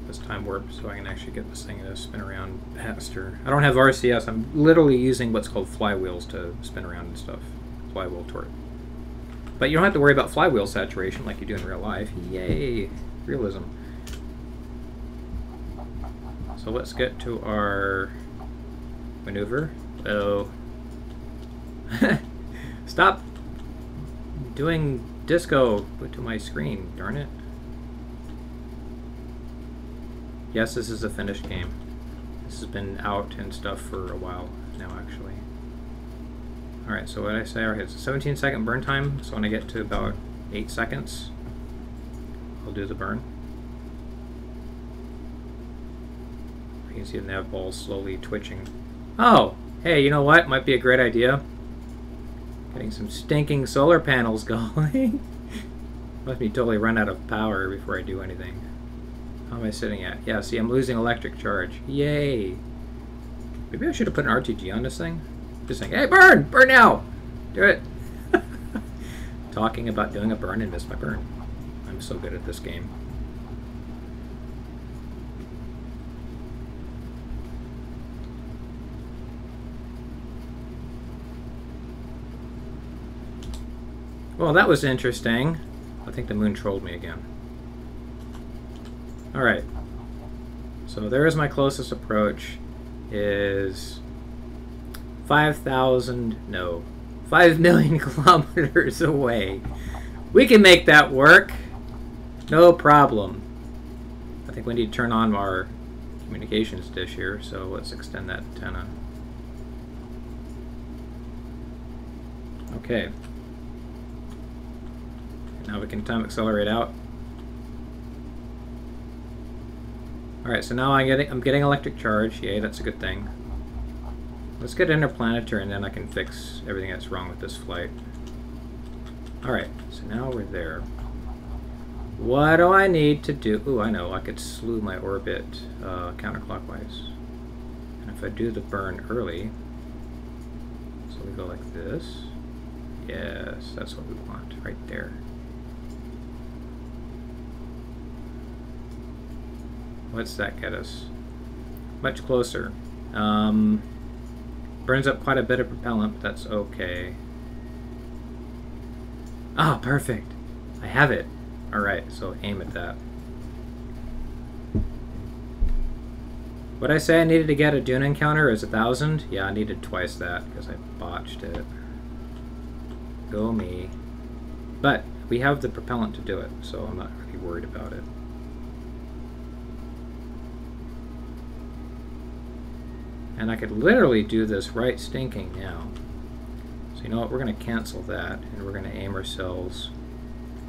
This time warp so I can actually get this thing to spin around faster. I don't have RCS. I'm literally using what's called flywheels to spin around and stuff. Flywheel torque. But you don't have to worry about flywheel saturation like you do in real life. Yay! Realism. So let's get to our maneuver. Oh. Stop doing disco to my screen, darn it. Yes, this is a finished game. This has been out and stuff for a while now, actually. Alright, so what did I say? Alright, it's a 17-second burn time, so when I get to about 8 seconds, I'll do the burn. You can see the nav ball slowly twitching. Oh! Hey, you know what? Might be a great idea. Getting some stinking solar panels going. Let me totally run out of power before I do anything. How am I sitting at? Yeah, see, I'm losing electric charge. Yay! Maybe I should have put an RTG on this thing. Just saying, hey, burn! Burn now! Do it! Talking about doing a burn and miss my burn. I'm so good at this game. Well, that was interesting. I think the moon trolled me again. Alright. So there is my closest approach. Is 5,000... no. 5 million kilometers away. We can make that work. No problem. I think we need to turn on our communications dish here, so let's extend that antenna. Okay. Now we can time accelerate out. Alright, so now I'm getting electric charge. Yay, that's a good thing. Let's get interplanetary and then I can fix everything that's wrong with this flight. Alright, so now we're there. What do I need to do? Ooh, I know, I could slew my orbit counterclockwise. And if I do the burn early, so we go like this. Yes, that's what we want, right there. What's that get us? Much closer. Burns up quite a bit of propellant, but that's okay. Ah, perfect. I have it. Alright, so aim at that. What I say I needed to get a Duna encounter is 1,000? Yeah, I needed twice that because I botched it. Go me. But we have the propellant to do it, so I'm not really worried about it. And I could literally do this right stinking now. So you know what, we're going to cancel that, and we're going to aim ourselves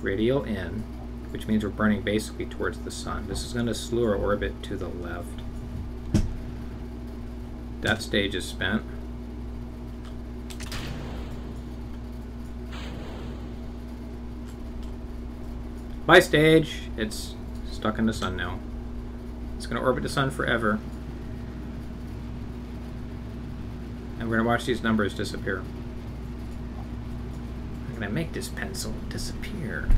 radial in, which means we're burning basically towards the sun. This is going to slew our orbit to the left. That stage is spent. Bye stage! It's stuck in the sun now. It's going to orbit the sun forever. And we're going to watch these numbers disappear. I'm going to make this pencil disappear.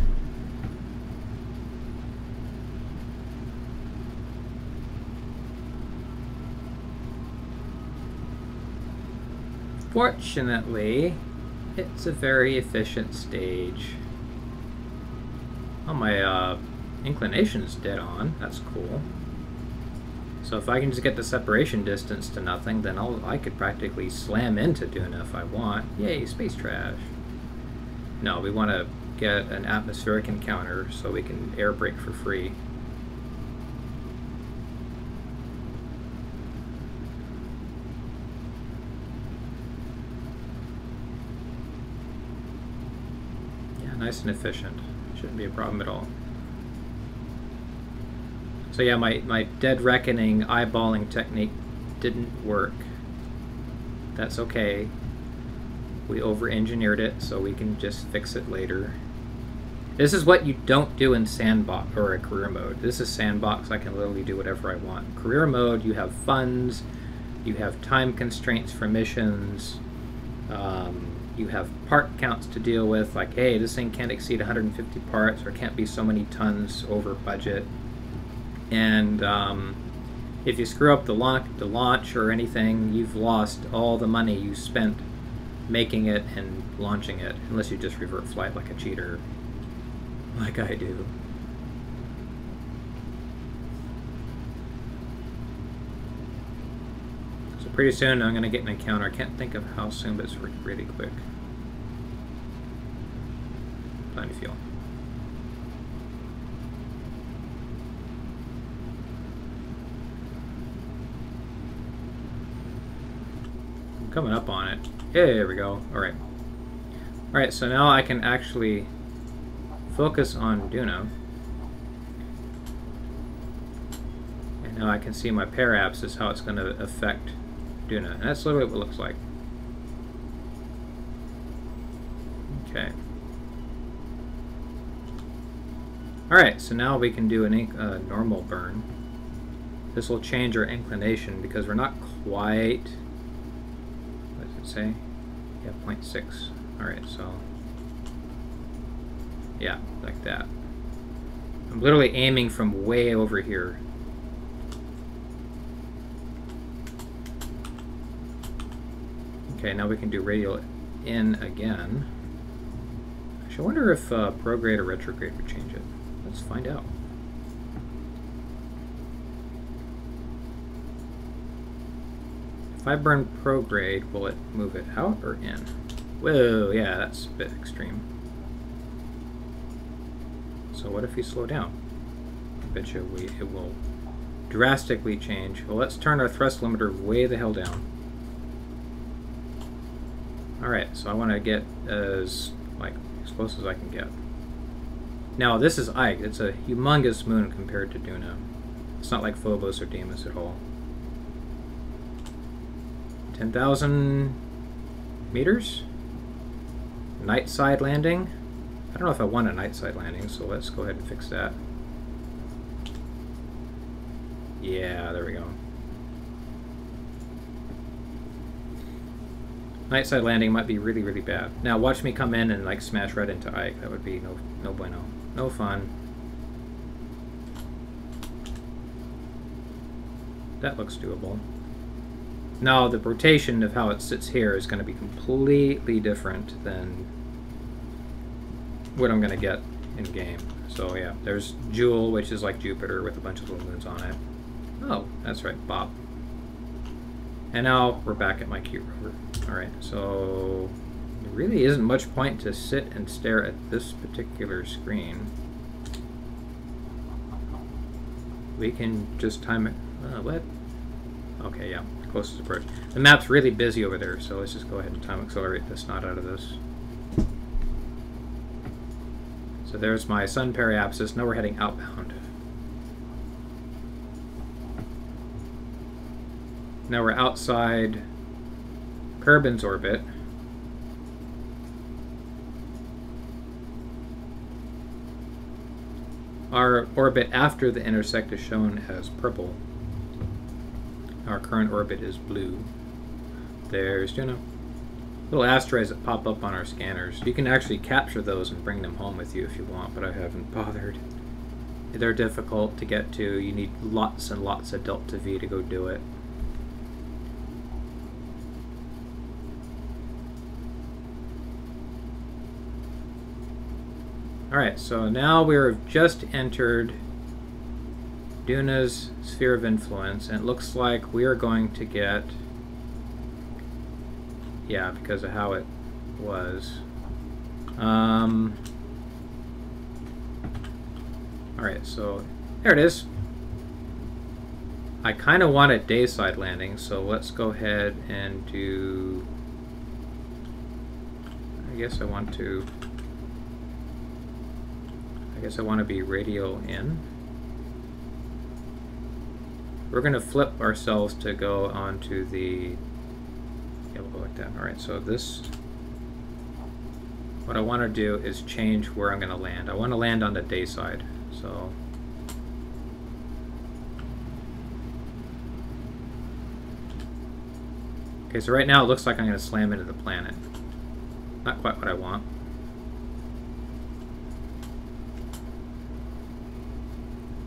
Fortunately, it's a very efficient stage. Oh, my inclination's dead on. That's cool. So if I can just get the separation distance to nothing, then I could practically slam into Duna if I want. Yay, space trash. No, we want to get an atmospheric encounter so we can air brake for free. Yeah, nice and efficient. Shouldn't be a problem at all. So yeah, my dead reckoning eyeballing technique didn't work. That's okay. We over-engineered it, so we can just fix it later. This is what you don't do in sandbox or a career mode. This is sandbox. I can literally do whatever I want. Career mode, you have funds, you have time constraints for missions, you have part counts to deal with, like, hey, this thing can't exceed 150 parts or can't be so many tons over budget. And if you screw up the launch or anything, you've lost all the money you spent making it and launching it, unless you just revert flight like a cheater, like I do. So pretty soon I'm going to get an encounter. I can't think of how soon, but it's really quick. Plenty of fuel. Coming up on it. Yeah, there we go. Alright. Alright, so now I can actually focus on Duna. And now I can see my parallaxes, how it's going to affect Duna. And that's literally what it looks like. Okay. Alright, so now we can do a normal burn. This will change our inclination because we're not quite... say? Yeah, 0.6. Alright, so yeah, like that. I'm literally aiming from way over here. Okay, now we can do radial in again. I change? I wonder if prograde or retrograde would change it. Let's find out. If I burn prograde, will it move it out or in? Whoa, yeah, that's a bit extreme. So what if we slow down? I bet you it will drastically change. Well, let's turn our thrust limiter way the hell down. Alright, so I want to get as close as I can get. Now, this is Ike. It's a humongous moon compared to Duna. It's not like Phobos or Deimos at all. 10,000 meters? Night side landing? I don't know if I want a night side landing, so let's go ahead and fix that. Yeah, there we go. Night side landing might be really, really bad. Now watch me come in and like smash right into Ike. That would be no bueno. No fun. That looks doable. Now the rotation of how it sits here is going to be completely different than what I'm going to get in game. So yeah, there's Jewel, which is like Jupiter with a bunch of little moons on it. Oh, that's right, Bob. And now we're back at my cute rover. Alright, so there really isn't much point to sit and stare at this particular screen. We can just time it. What? Okay, yeah, closest approach. The map's really busy over there, so let's just go ahead and time accelerate the snot out of this. So there's my sun periapsis. Now we're heading outbound. Now we're outside Kerbin's orbit. Our orbit after the intersect is shown as purple. Our current orbit is blue. There's Duna. Little asteroids that pop up on our scanners. You can actually capture those and bring them home with you if you want, but I haven't bothered. They're difficult to get to. You need lots and lots of delta V to go do it. Alright, so now we're just entered Duna's sphere of influence, and it looks like we are going to get, yeah, because of how it was. Alright, so there it is. I kind of want a dayside landing, so let's go ahead and do, I guess I want to be radial in. We're going to flip ourselves to go onto the, yeah, we'll go like that. Alright, so this, what I want to do is change where I'm going to land. I want to land on the day side, so okay, so right now it looks like I'm going to slam into the planet. Not quite what I want.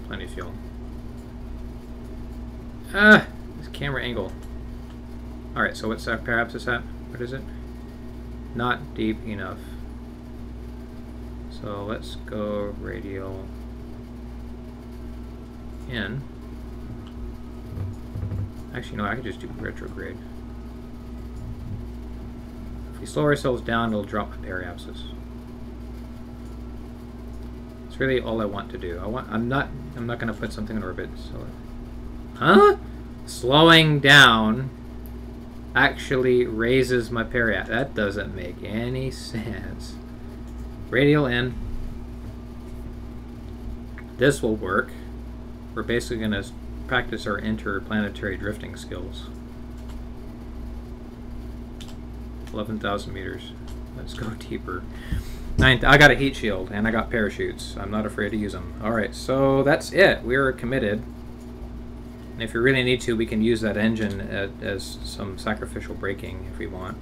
Plenty of fuel. This camera angle. Alright, so what's that? Perhaps is that? What is it? Not deep enough. So let's go radial in. Actually, no, I could just do retrograde. If we slow ourselves down, it'll drop my periapsis. It's really all I want to do. I'm not going to put something in orbit. So, huh? Slowing down actually raises my periapsis. That doesn't make any sense. Radial in. This will work. We're basically going to practice our interplanetary drifting skills. 11,000 meters. Let's go deeper. 9th. I got a heat shield and I got parachutes. I'm not afraid to use them. Alright, so that's it. We're committed. And if we really need to, we can use that engine as some sacrificial braking if we want.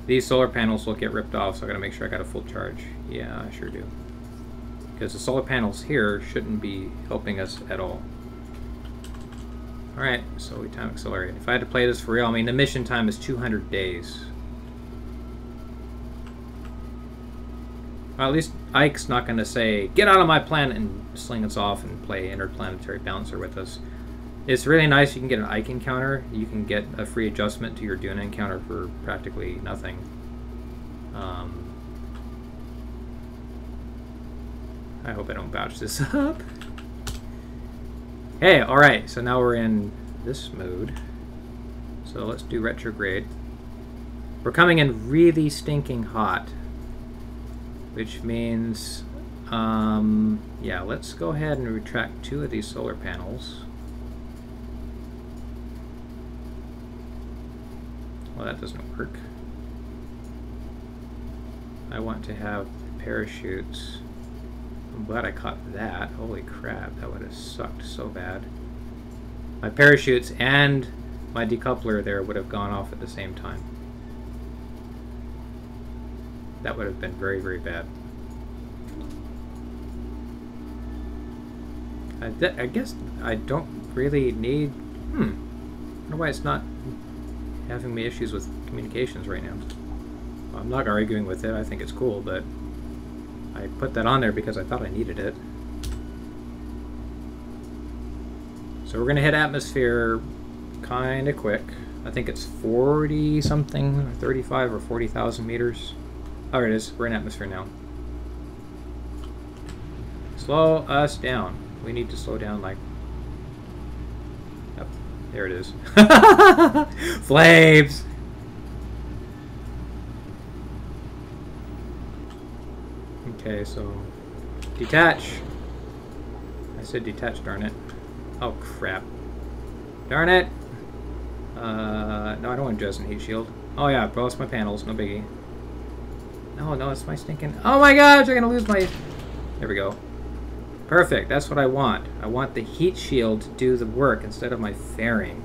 These solar panels will get ripped off, so I gotta make sure I got a full charge. Yeah, I sure do. Because the solar panels here shouldn't be helping us at all. Alright, so we time accelerate. If I had to play this for real, I mean, the mission time is 200 days. Well, at least Ike's not going to say, get out of my planet, and sling us off and play interplanetary bouncer with us. It's really nice you can get an Ike encounter. You can get a free adjustment to your Duna encounter for practically nothing. I hope I don't botch this up. Hey, alright, so now we're in this mode. So let's do retrograde. We're coming in really stinking hot. Which means, yeah, let's go ahead and retract 2 of these solar panels. Well, that doesn't work. I want to have parachutes. I'm glad I caught that. Holy crap, that would have sucked so bad. My parachutes and my decoupler there would have gone off at the same time. That would have been very, very bad. I guess I don't really need... I don't know why it's not having me issues with communications right now. Well, I'm not arguing with it. I think it's cool, but I put that on there because I thought I needed it. So we're going to hit atmosphere kind of quick. I think it's 40 something, or 35 or 40,000 meters. Oh, it is. We're in atmosphere now. Slow us down. We need to slow down like... Yep, there it is. Flames! Okay, so... detach. I said detach, darn it. Oh, crap. Darn it! No, I don't want Dresden heat shield. Oh yeah, I lost my panels, no biggie. No, it's my stinking... Oh my gosh, I'm gonna lose my... There we go. Perfect, that's what I want. I want the heat shield to do the work instead of my fairing.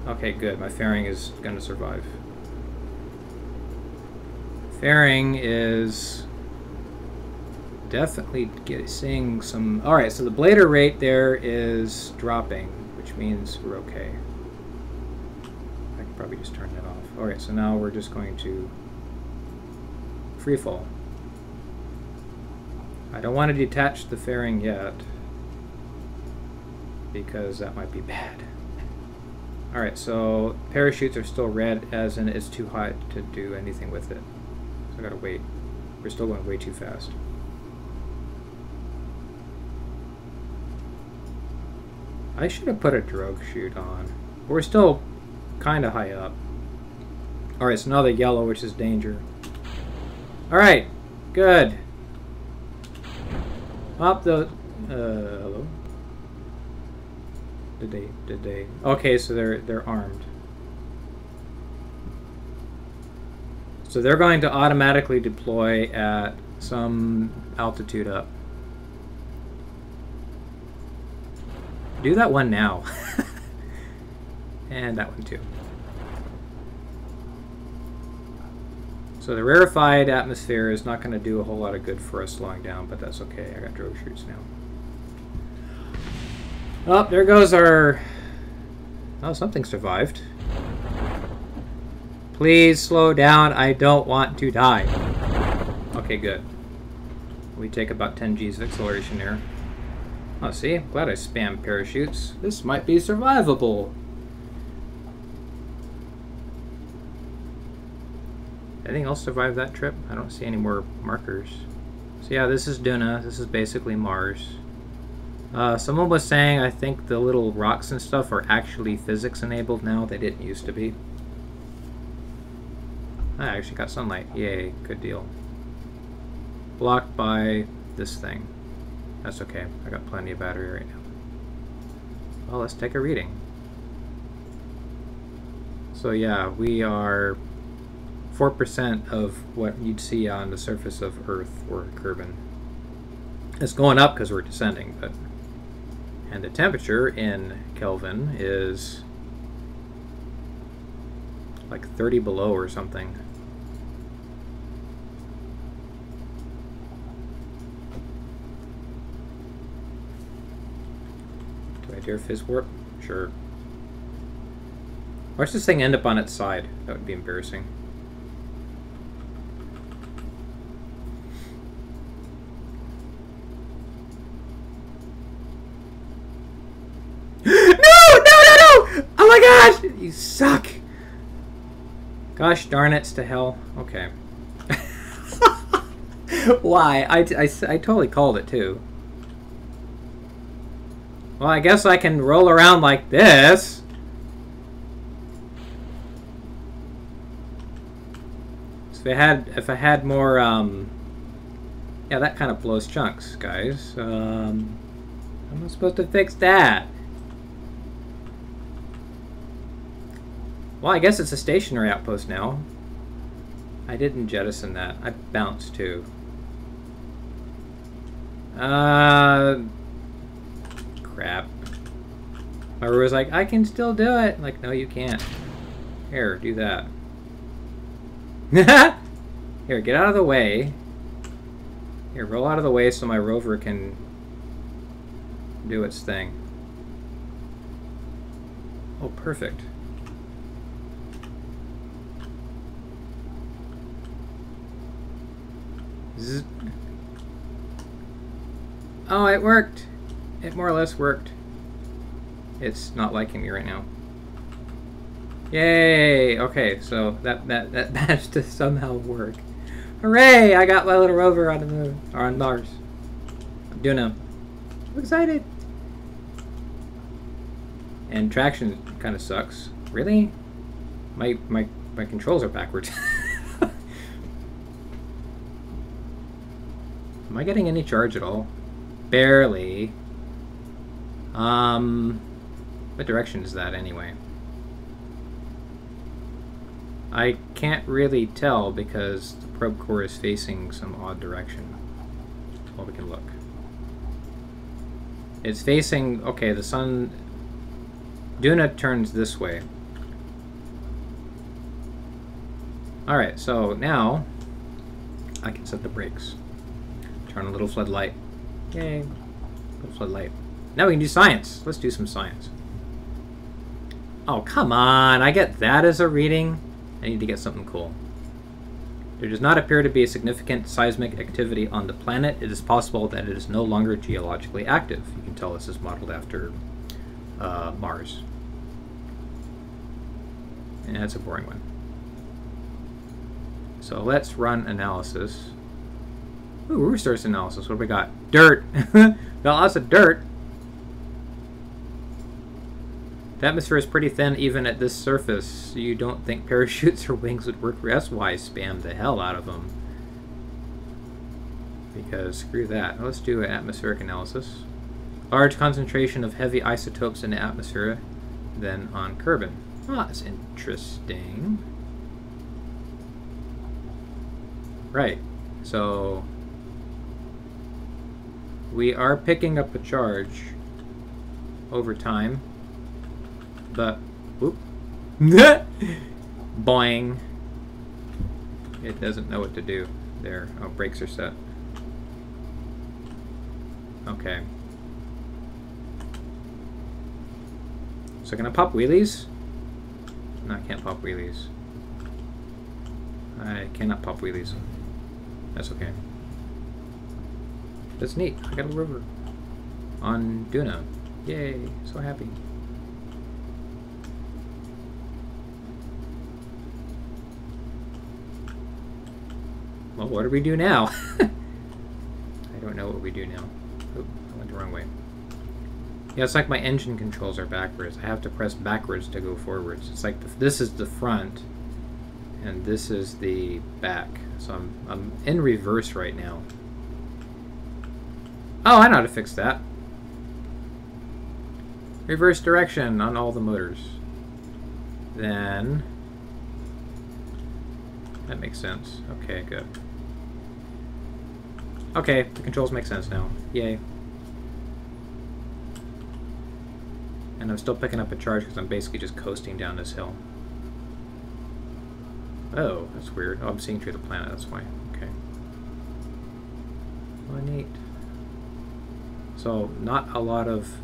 Okay, good. My fairing is gonna survive. Fairing is definitely seeing some... Alright, so the blader rate there is dropping, which means we're okay. I can probably just turn that off. Alright, so now we're just going to free fall. I don't want to detach the fairing yet because that might be bad. Alright, so parachutes are still red, as in it's too hot to do anything with it. So I gotta wait. We're still going way too fast. I should have put a drogue chute on. We're still kind of high up. Alright, so now the yellow, which is danger. Alright, good. Up the... hello? Did they... Okay, so they're armed. So they're going to automatically deploy at some altitude up. Do that one now. And that one too. So the rarefied atmosphere is not going to do a whole lot of good for us slowing down, but that's okay. I got drogue chutes now. Oh, there goes our... Oh, something survived. Please slow down. I don't want to die. Okay, good. We take about 10 G's of acceleration here. Oh, see? I'm glad I spammed parachutes. This might be survivable. Anything else survive that trip? I don't see any more markers. So yeah, this is Duna. This is basically Mars. Someone was saying, I think the little rocks and stuff are actually physics enabled now. They didn't used to be. I actually got sunlight. Yay, good deal. Blocked by this thing. That's okay. I got plenty of battery right now. Well, let's take a reading. So yeah, we are 4% of what you'd see on the surface of Earth or Kerbin. It's going up because we're descending, but... And the temperature in Kelvin is like 30 below or something. Do I dare fizz warp? Sure. Watch this thing end up on its side. That would be embarrassing. Gosh darn it's to hell. Okay. Why? I totally called it too. Well, I guess I can roll around like this. So if I had more, yeah, that kind of blows chunks, guys. How am I supposed to fix that? Well, I guess it's a stationary outpost now. I didn't jettison that. I bounced too. Crap. My Rover was like, I can still do it. I'm like, no, you can't. Here, do that. Here, get out of the way. Here, roll out of the way so my Rover can do its thing. Oh, perfect. Zzz. Oh, it worked. It more or less worked. It's not liking me right now. Yay! Okay, so that managed to somehow work. Hooray! I got my little Rover on the moon, or on Mars. Duna. I'm excited. And traction kind of sucks. Really? My controls are backwards. Am I getting any charge at all? Barely. What direction is that anyway? I can't really tell because the probe core is facing some odd direction. Well, we can look. It's facing, okay, the sun... Duna turns this way. Alright, so now I can set the brakes. Turn a little floodlight. Yay. Little floodlight. Now we can do science. Let's do some science. Oh, come on. I get that as a reading. I need to get something cool. There does not appear to be a significant seismic activity on the planet. It is possible that it is no longer geologically active. You can tell this is modeled after Mars. And that's a boring one. So let's run analysis. Ooh, resource analysis. What do we got? Dirt. Got lots of dirt. The atmosphere is pretty thin even at this surface. You don't think parachutes or wings would work? That's why I spammed the hell out of them. Because screw that. Let's do an atmospheric analysis. Large concentration of heavy isotopes in the atmosphere than on Kerbin. Oh, that's interesting. Right. So we are picking up a charge over time. But, whoop. Boing. It doesn't know what to do. There. Oh, brakes are set. Okay. So can I pop wheelies? No, I can't pop wheelies. I cannot pop wheelies. That's okay. That's neat. I got a Rover on Duna. Yay. So happy. Well, what do we do now? I don't know what we do now. Oop, I went the wrong way. Yeah, it's like my engine controls are backwards. I have to press backwards to go forwards. It's like this is the front, and this is the back. So I'm in reverse right now. Oh, I know how to fix that. Reverse direction on all the motors. Then... that makes sense. Okay, good. Okay, the controls make sense now. Yay. And I'm still picking up a charge because I'm basically just coasting down this hill. Oh, that's weird. Oh, I'm seeing through the planet, that's why. Okay. Well, neat. So, not a lot of...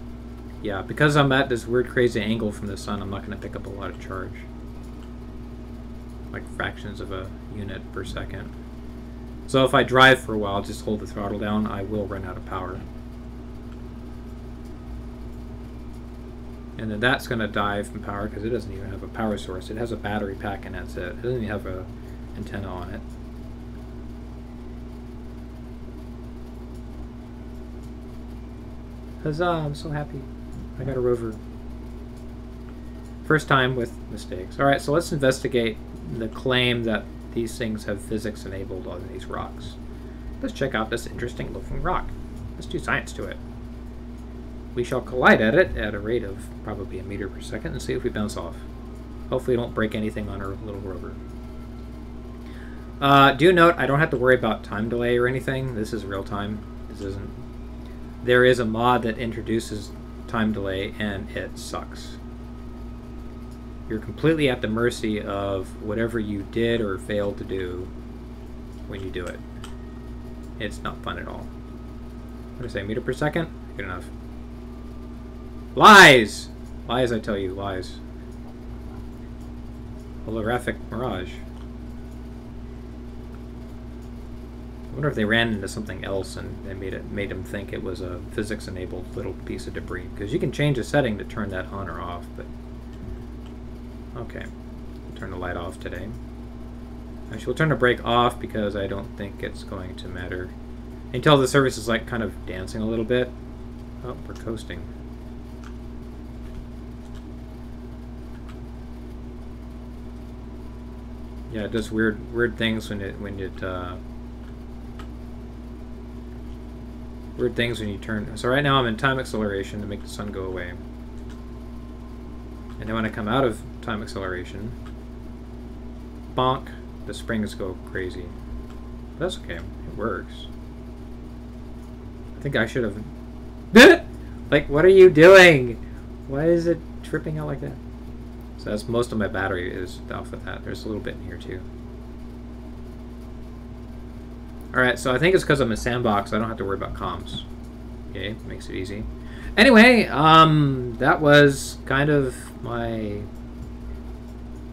yeah, because I'm at this weird crazy angle from the sun, I'm not going to pick up a lot of charge. Like fractions of a unit per second. So if I drive for a while, just hold the throttle down, I will run out of power. And then that's going to die from power because it doesn't even have a power source. It has a battery pack and that's it. It doesn't even have a antenna on it. Huzzah, I'm so happy. I got a rover. First time with mistakes. Alright, so let's investigate the claim that these things have physics enabled on these rocks. Let's check out this interesting looking rock. Let's do science to it. We shall collide at it at a rate of probably 1 meter per second and see if we bounce off. Hopefully we don't break anything on our little rover. Do note, I don't have to worry about time delay or anything. This is real time. This isn't. There is a mod that introduces time delay and it sucks. You're completely at the mercy of whatever you did or failed to do when you do it. It's not fun at all. What did I say, meter per second? Good enough. Lies! Lies, I tell you, lies. Holographic mirage. I wonder if they ran into something else and they made them think it was a physics-enabled little piece of debris. Because you can change a setting to turn that on or off, but... Okay. We'll turn the light off today. Actually, we'll turn the brake off because I don't think it's going to matter. Until the surface is like kind of dancing a little bit. Oh, we're coasting. Yeah, it does weird things when weird things when you turn. So right now I'm in time acceleration to make the sun go away. And then when I come out of time acceleration, bonk, the springs go crazy. But that's okay. It works. I think I should have... Like, what are you doing? Why is it tripping out like that? So that's most of my battery is off of that. There's a little bit in here too. Alright, so I think it's because I'm a sandbox. I don't have to worry about comms. Okay, makes it easy. Anyway, that was kind of my...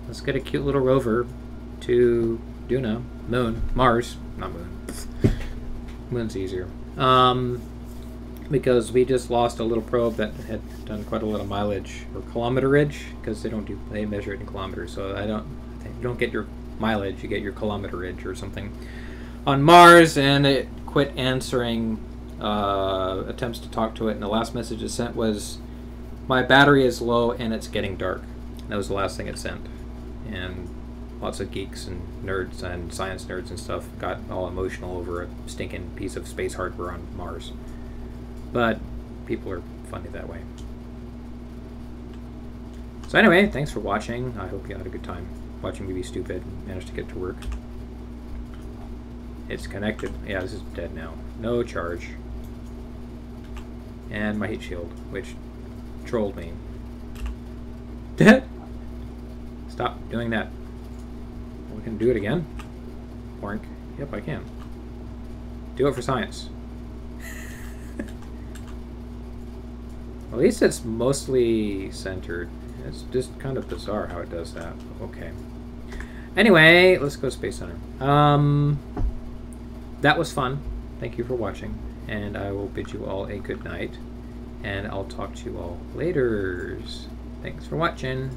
Let's get a cute little rover to Duna. Mars. Not Moon. Moon's easier. Because we just lost a little probe that had done quite a lot of mileage, or kilometerage, because they measure it in kilometers. So you don't get your mileage, you get your kilometerage or something on Mars, and it quit answering attempts to talk to it. And the last message it sent was, "My battery is low and it's getting dark." And that was the last thing it sent. And lots of geeks and nerds and science nerds and stuff got all emotional over a stinking piece of space hardware on Mars. But people are funny that way. So anyway, thanks for watching. I hope you had a good time watching me be stupid. Managed to get to work. It's connected. Yeah, this is dead now. No charge. And my heat shield, which trolled me. Stop doing that. We can do it again. Boink. Yep, I can. Do it for science. At least it's mostly centered. It's just kind of bizarre how it does that. Okay. Anyway, let's go Space Center. That was fun. Thank you for watching. And I will bid you all a good night. And I'll talk to you all later. Thanks for watching.